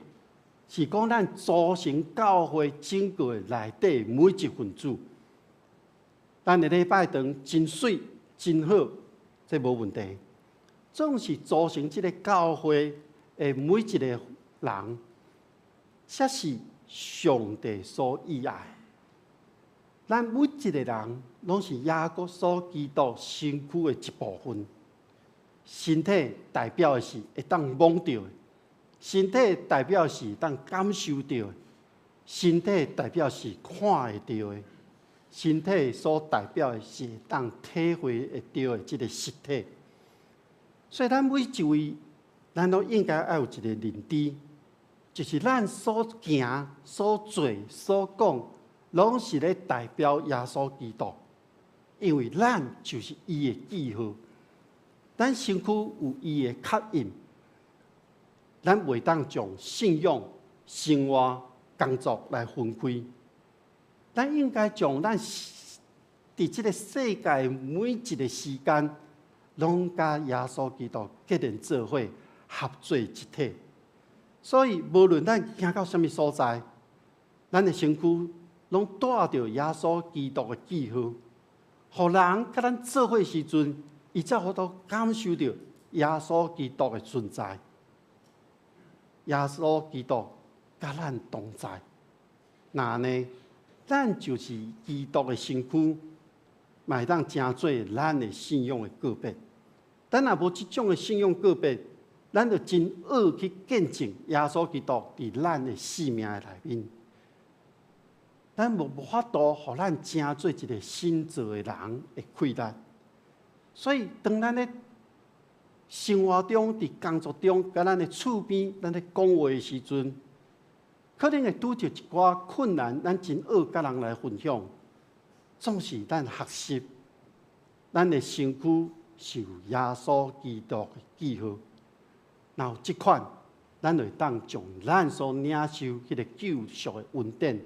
是讲咱组成教会整个内底每一分子。咱的礼拜堂真水真好，这无问题。总是组成这个教会的每一个人，才是上帝所喜爱。咱每一个人拢是耶稣基督身躯的一部分。身体代表的是会当摸到的，身体代表是当感受到的，身体代表是看会到的，身体所代表的是当体会会到的这个实体。所以，咱每一位，咱都应该要有一个认知，就是咱所行、所做、所讲，拢是咧代表耶稣基督，因为咱就是伊的记号，咱身躯有伊的刻印，咱袂当将信仰、生活、工作来分开，咱应该将咱伫这个世界每一个时间。拢甲耶稣基督结连做伙，合做一体。所以，无论咱行到什么所在，咱的身躯拢带着耶稣基督的记号，互人甲咱做伙时阵，伊才好都感受到耶稣基督的存在。耶稣基督甲咱同在。那呢，咱就是基督的身躯，嘛会当成做咱的信仰的个别。咱若无即种的信仰个别，咱就真恶去见证耶稣基督伫咱的生命的内面。咱无法度，互咱成做一个新造的人的亏难。所以，当咱咧生活中、伫工作中，甲咱的厝边、咱咧讲话的时阵，可能会拄着一寡困难，咱真恶甲人来分享。总是咱学习，咱的身躯是有耶稣基督的记号。然后即款，咱就会当将咱所领受迄个救赎的恩典，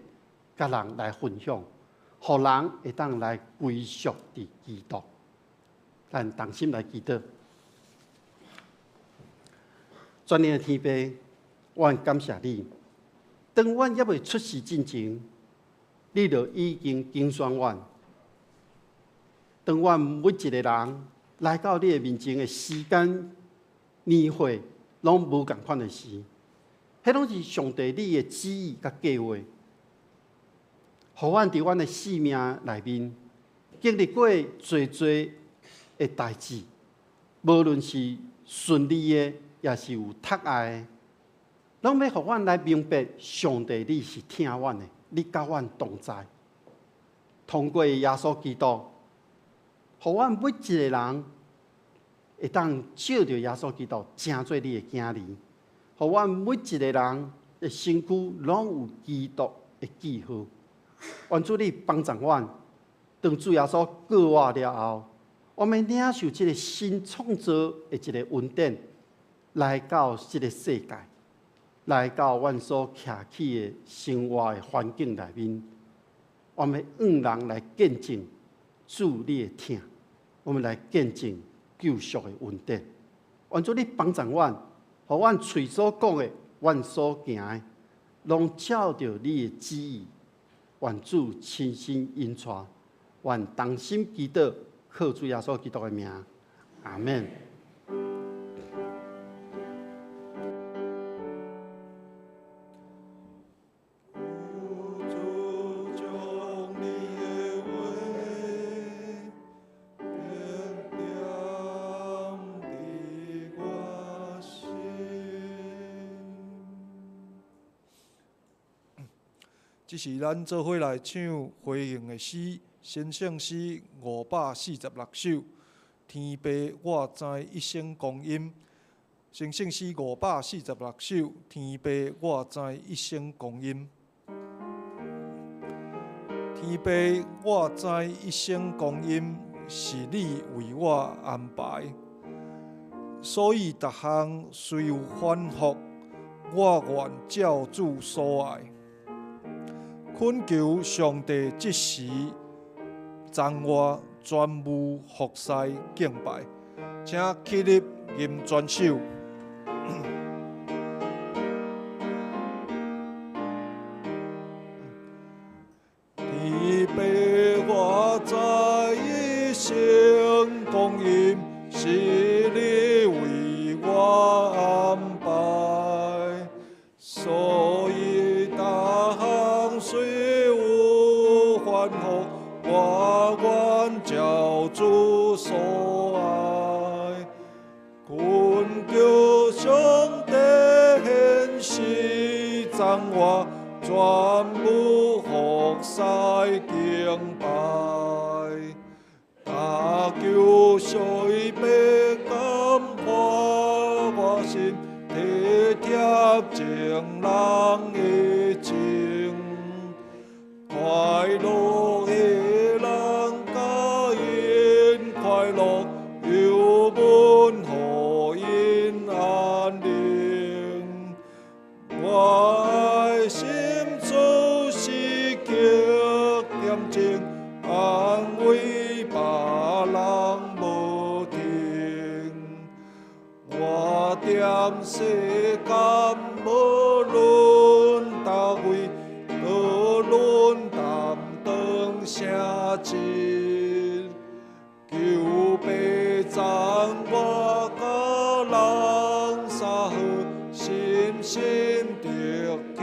甲人来分享，互人会当来归属伫基督。咱同心来祈祷。全能的天父，我感谢你。当阮还未出世之前，你就已经拣选阮。当阮每一个人来到你的面前的时间、年岁，拢无共款的时，迄拢是上帝你的旨意甲计划，互阮伫阮的生命内面经历过侪的代志，无论是顺利的，也是有窒碍的，拢要互阮来明白，上帝你是听阮的，你甲阮同在。通过耶稣基督，互阮每一个人会当照着耶稣基督，成做你的囝儿，互阮每一个人的身躯拢有基督的记号。愿主你帮助阮，当主耶稣过我了后，我们领受这个新创造的一个恩典，来到这个世界，来到阮所徛起的生活的环境内面，我们人来见证主你的听，我们来见证救赎的恩典。愿主你帮助阮，互阮嘴所讲的，阮所行的，拢照着你的旨意。愿主亲身引带，愿同心祈祷。靠主耶稣基督的名，阿门。这是咱做伙来唱回应的诗。先圣诗546首，天父我知一生光阴。先圣诗546首，天父我知一生光阴。天父我知一生光阴，是你为我安排，所以逐项虽有反复，我愿照主所爱。恳求上帝即时。赞我全无服侍敬拜，请起立吟全首。天父我知一生光阴，是你为我安排，所以逐项虽有反复。我愿照主所爱，恳求上帝显示赞我，全无服侍敬拜。但求谁被感化我心，体贴情人的情，快乐的。快乐有本互因安宁，我的心处是极恬静，安慰别人无停。我踮世间无论叨位，无论担当啥职。求被赞我甲人相好，心心得起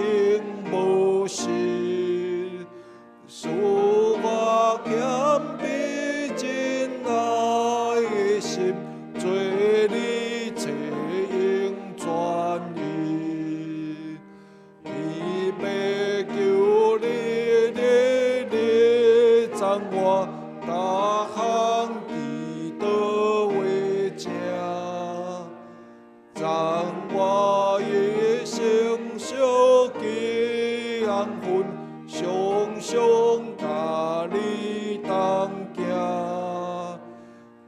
行，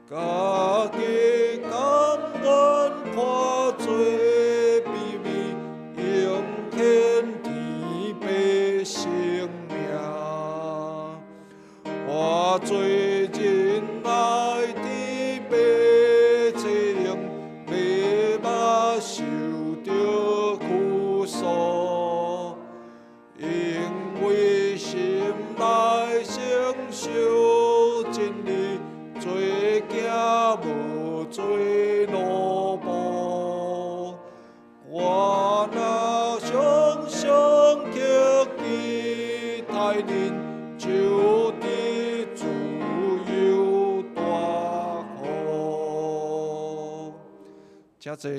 家己甘愿看做秘密，用天地白生命，化做人爱的白情，未捌受着苦楚，因为心内承受真理，做行无做奴仆。我若常常刻意待人，就得自由大福。请坐。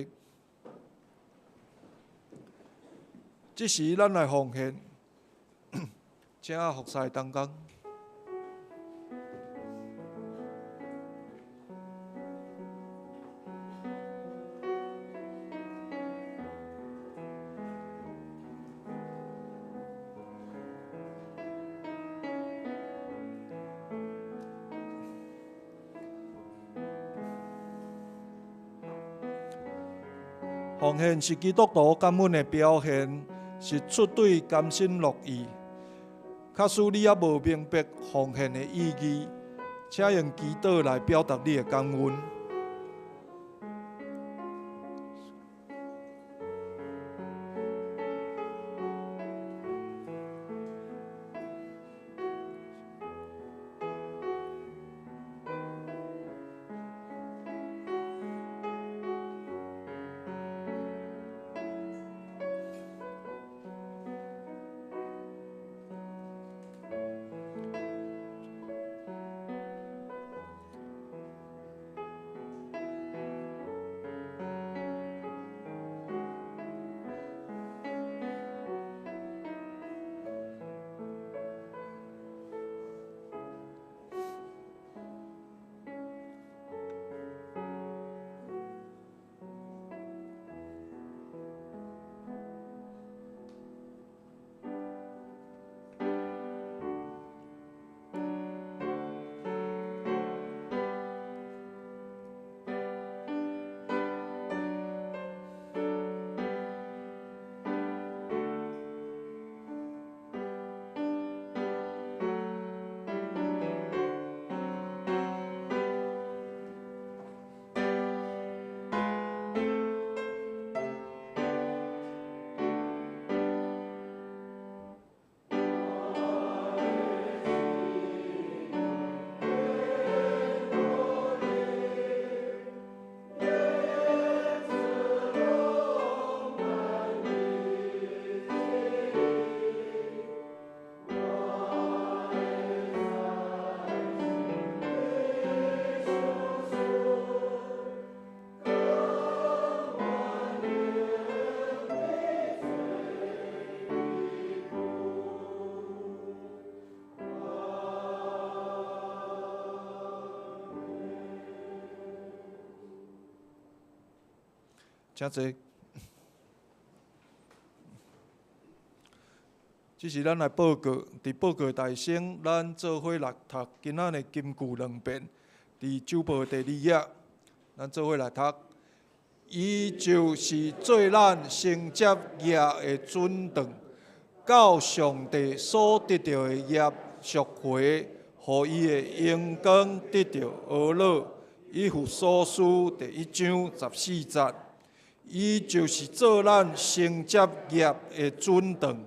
这时咱来奉献，请服侍同工。奉献是基督徒感恩的表现，是出对甘心乐意。假使你还无明白奉献的意义，请用祈祷来表达你的感恩。请坐。这是咱来报告，伫报告大省，咱做伙来读今仔的金句2遍，伫周报第2页，咱做伙来读。伊就是做咱承接业的准当，到上帝所得到的业赎回，互伊的荣光得到阿乐。以弗所书第1章14节。伊就是做咱承接业的准当，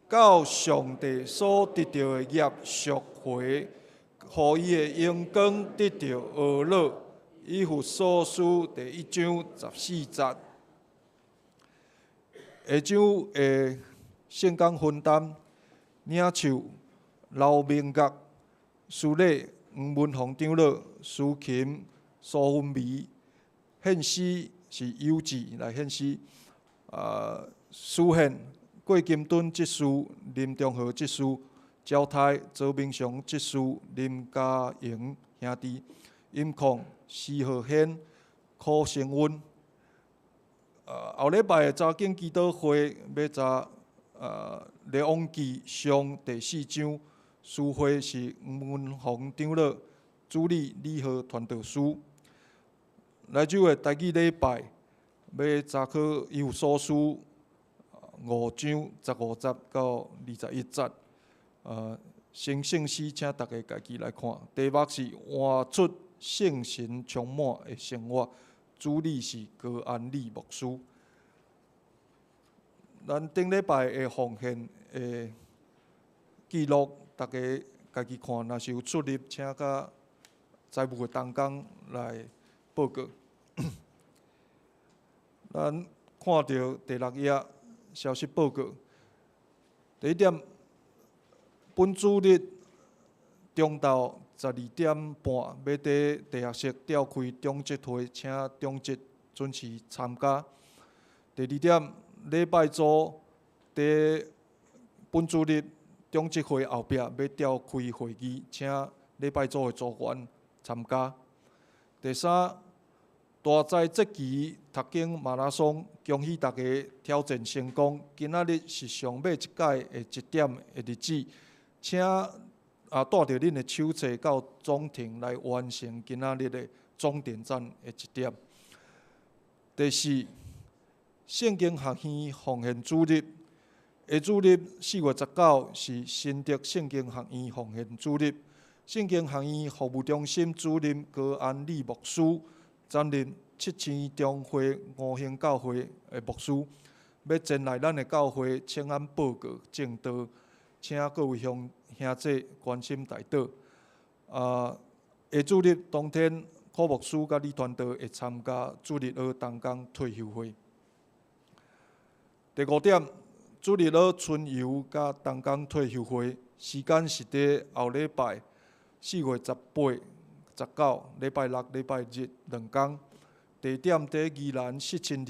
到上帝所得到的业赎回，互伊的荣光得到阿乐。以弗所书第1章14节。下章的圣工分担，领袖刘明岳、司礼黄文宏长老、司琴苏芬薇，献诗是优志来献诗。诗献郭金敦执事、林中和执事、招待周明祥执事、林家营兄弟。音控施浩显、柯成温。后礼拜的查经祈祷会要查列王记上第4章司会是黄文宏长老，主理李和传道师。来州的台语礼拜要查考以弗所书5章15节到21节。先圣诗，请大家家己来看。题目是活出圣神充满的生活，主理是高安利牧师。咱顶礼拜的奉献的记录，大家家己看，若是有出入，请甲财务的同工来报告。咱看到第6页消息报告，第一点，本主日中昼12点半要伫地下室召开中职会，请中职准时参加。第2点，礼拜组伫本主日中职会后壁要召开会议，请礼拜组的组员参加。第3，大斋节期读经马拉松，恭喜大家挑战成功。今仔日是上尾一届的1点的日子，请带着恁的手册到总庭来完成今仔日的总点赞的1点。第4，圣经学院奉献主日，下主日4月19是新竹圣经学院奉献主日。圣经学院服务中心主任高安利牧师担任7000中会5星教会的牧师，要前来咱的教会请安报告正道，请各位兄姐关心代祷。下主日当天，柯牧师甲李传道会参加主日学同工退休会。第5点，主日学春游甲同工退休会时间是伫后礼拜4月18、19，礼拜6、礼拜日2天。地点伫宜兰失亲儿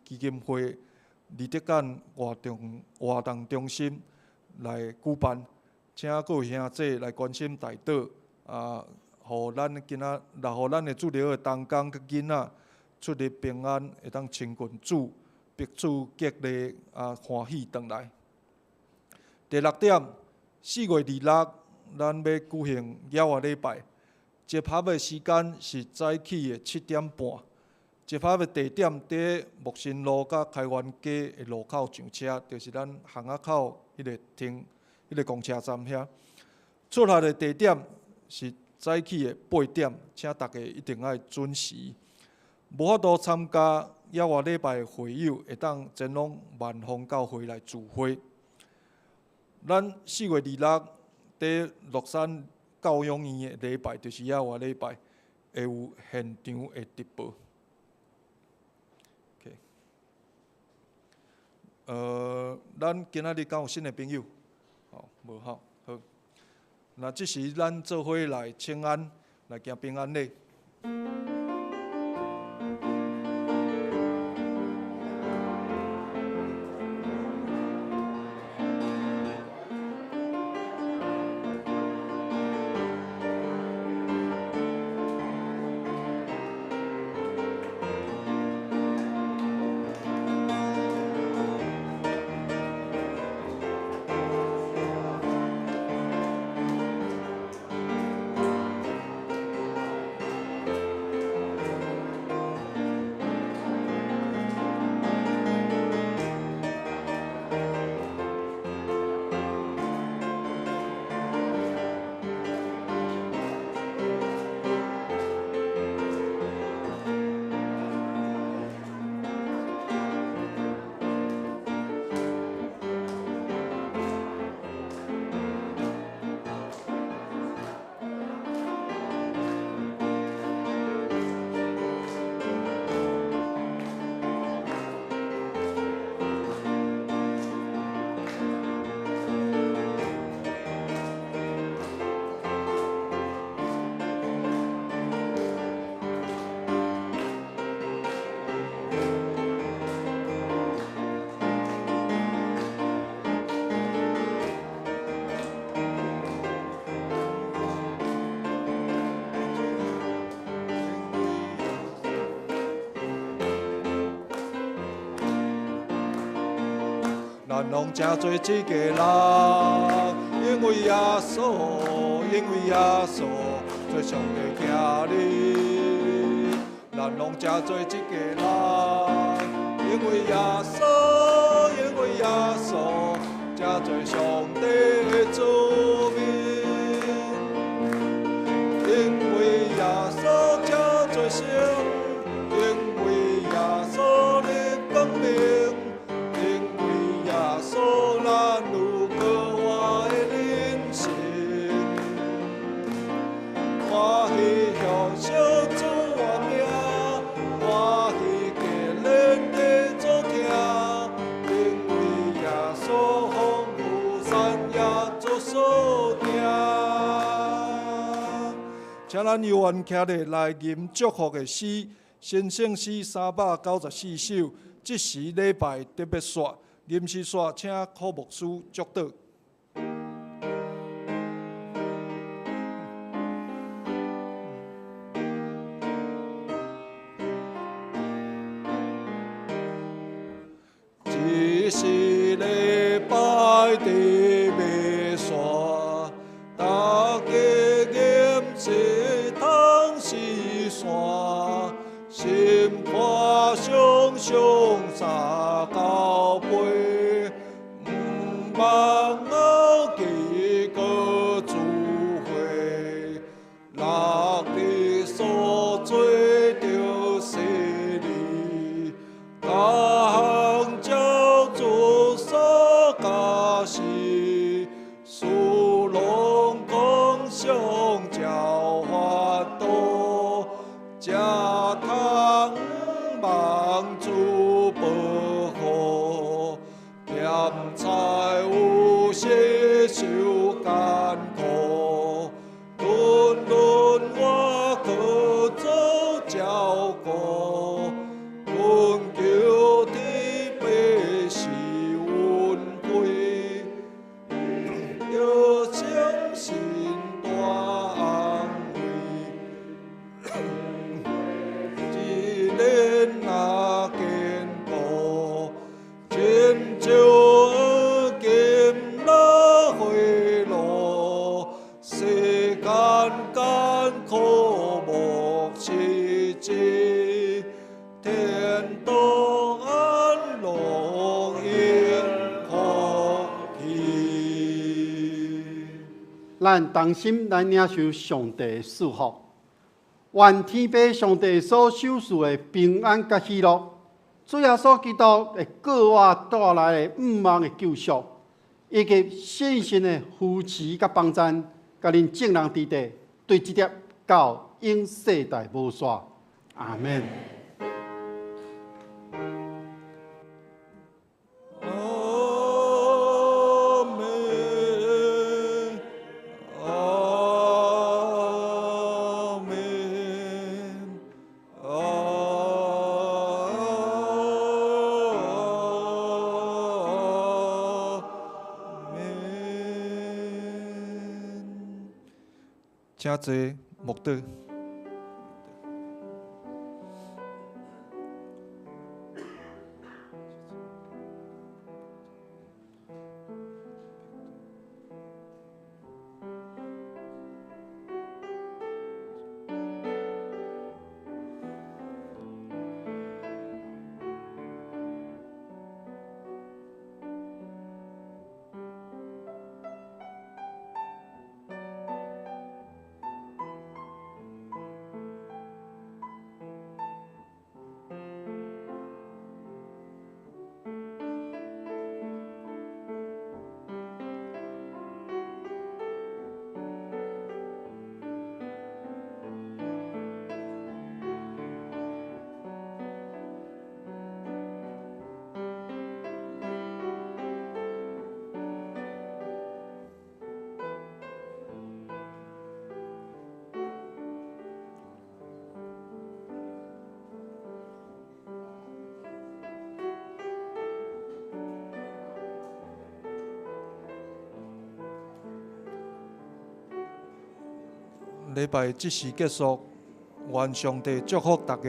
基金会立德间活动中心来举办，请各位兄姐来关心代祷，互咱的主日学同工甲囡仔出入平安，会当亲近主，彼此激励欢喜回来。第6点，4月26，咱要举行耶和华礼拜，集合的时间是早起的7点半。集合的地点伫木新路甲开元街的路口上车，就是咱巷仔口迄个公车站遐。出发的地点是早起的8点，请大家一定要准时。无法度参加耶和华礼拜的会友，会当前往万丰教会来聚会。咱4月26伫乐山教养院的礼拜，就是耶和华礼拜，会有现场的直播。咱今仔日敢有新的朋友？无好。那这时咱做伙来请安，来行平安礼。咱拢真做一家人，因为耶稣，因为耶稣做上帝行哩。咱拢真做一家人，因为耶稣，因为耶稣真做上帝的子民，因为耶稣真做圣，因为耶稣的光明。咱有可活的人生，欢喜向小主我名，欢喜给人的做听，因为耶稣丰富善也做所听。请咱由愿徛咧来吟祝福的诗，新圣诗394首，即时礼拜特别说。临时说，请科牧师祝祷。这是礼拜特别说，大家严实通是线，心花上上三高杯。望我几个聚会，落地所做着势力，各项照主所教示，使拢共享教法度，才通望主保护。咸菜有些受艰苦，轮轮我可做照顾，阮求天父是恩惠，要相信大安慰，一年那坚固。真少金那回路，世间艰苦无奇迹，天道安乐幸福去。咱同心来领受上帝的祝福，愿天父上帝所授予的平安甲喜乐。主耶稣基督会给我带来的毋忘的救赎，以及信心的扶持甲帮赞，甲恁正人之地，对这点到永世代无煞。阿门。请坐牧祷。礼拜即时结束，愿上帝祝福大家。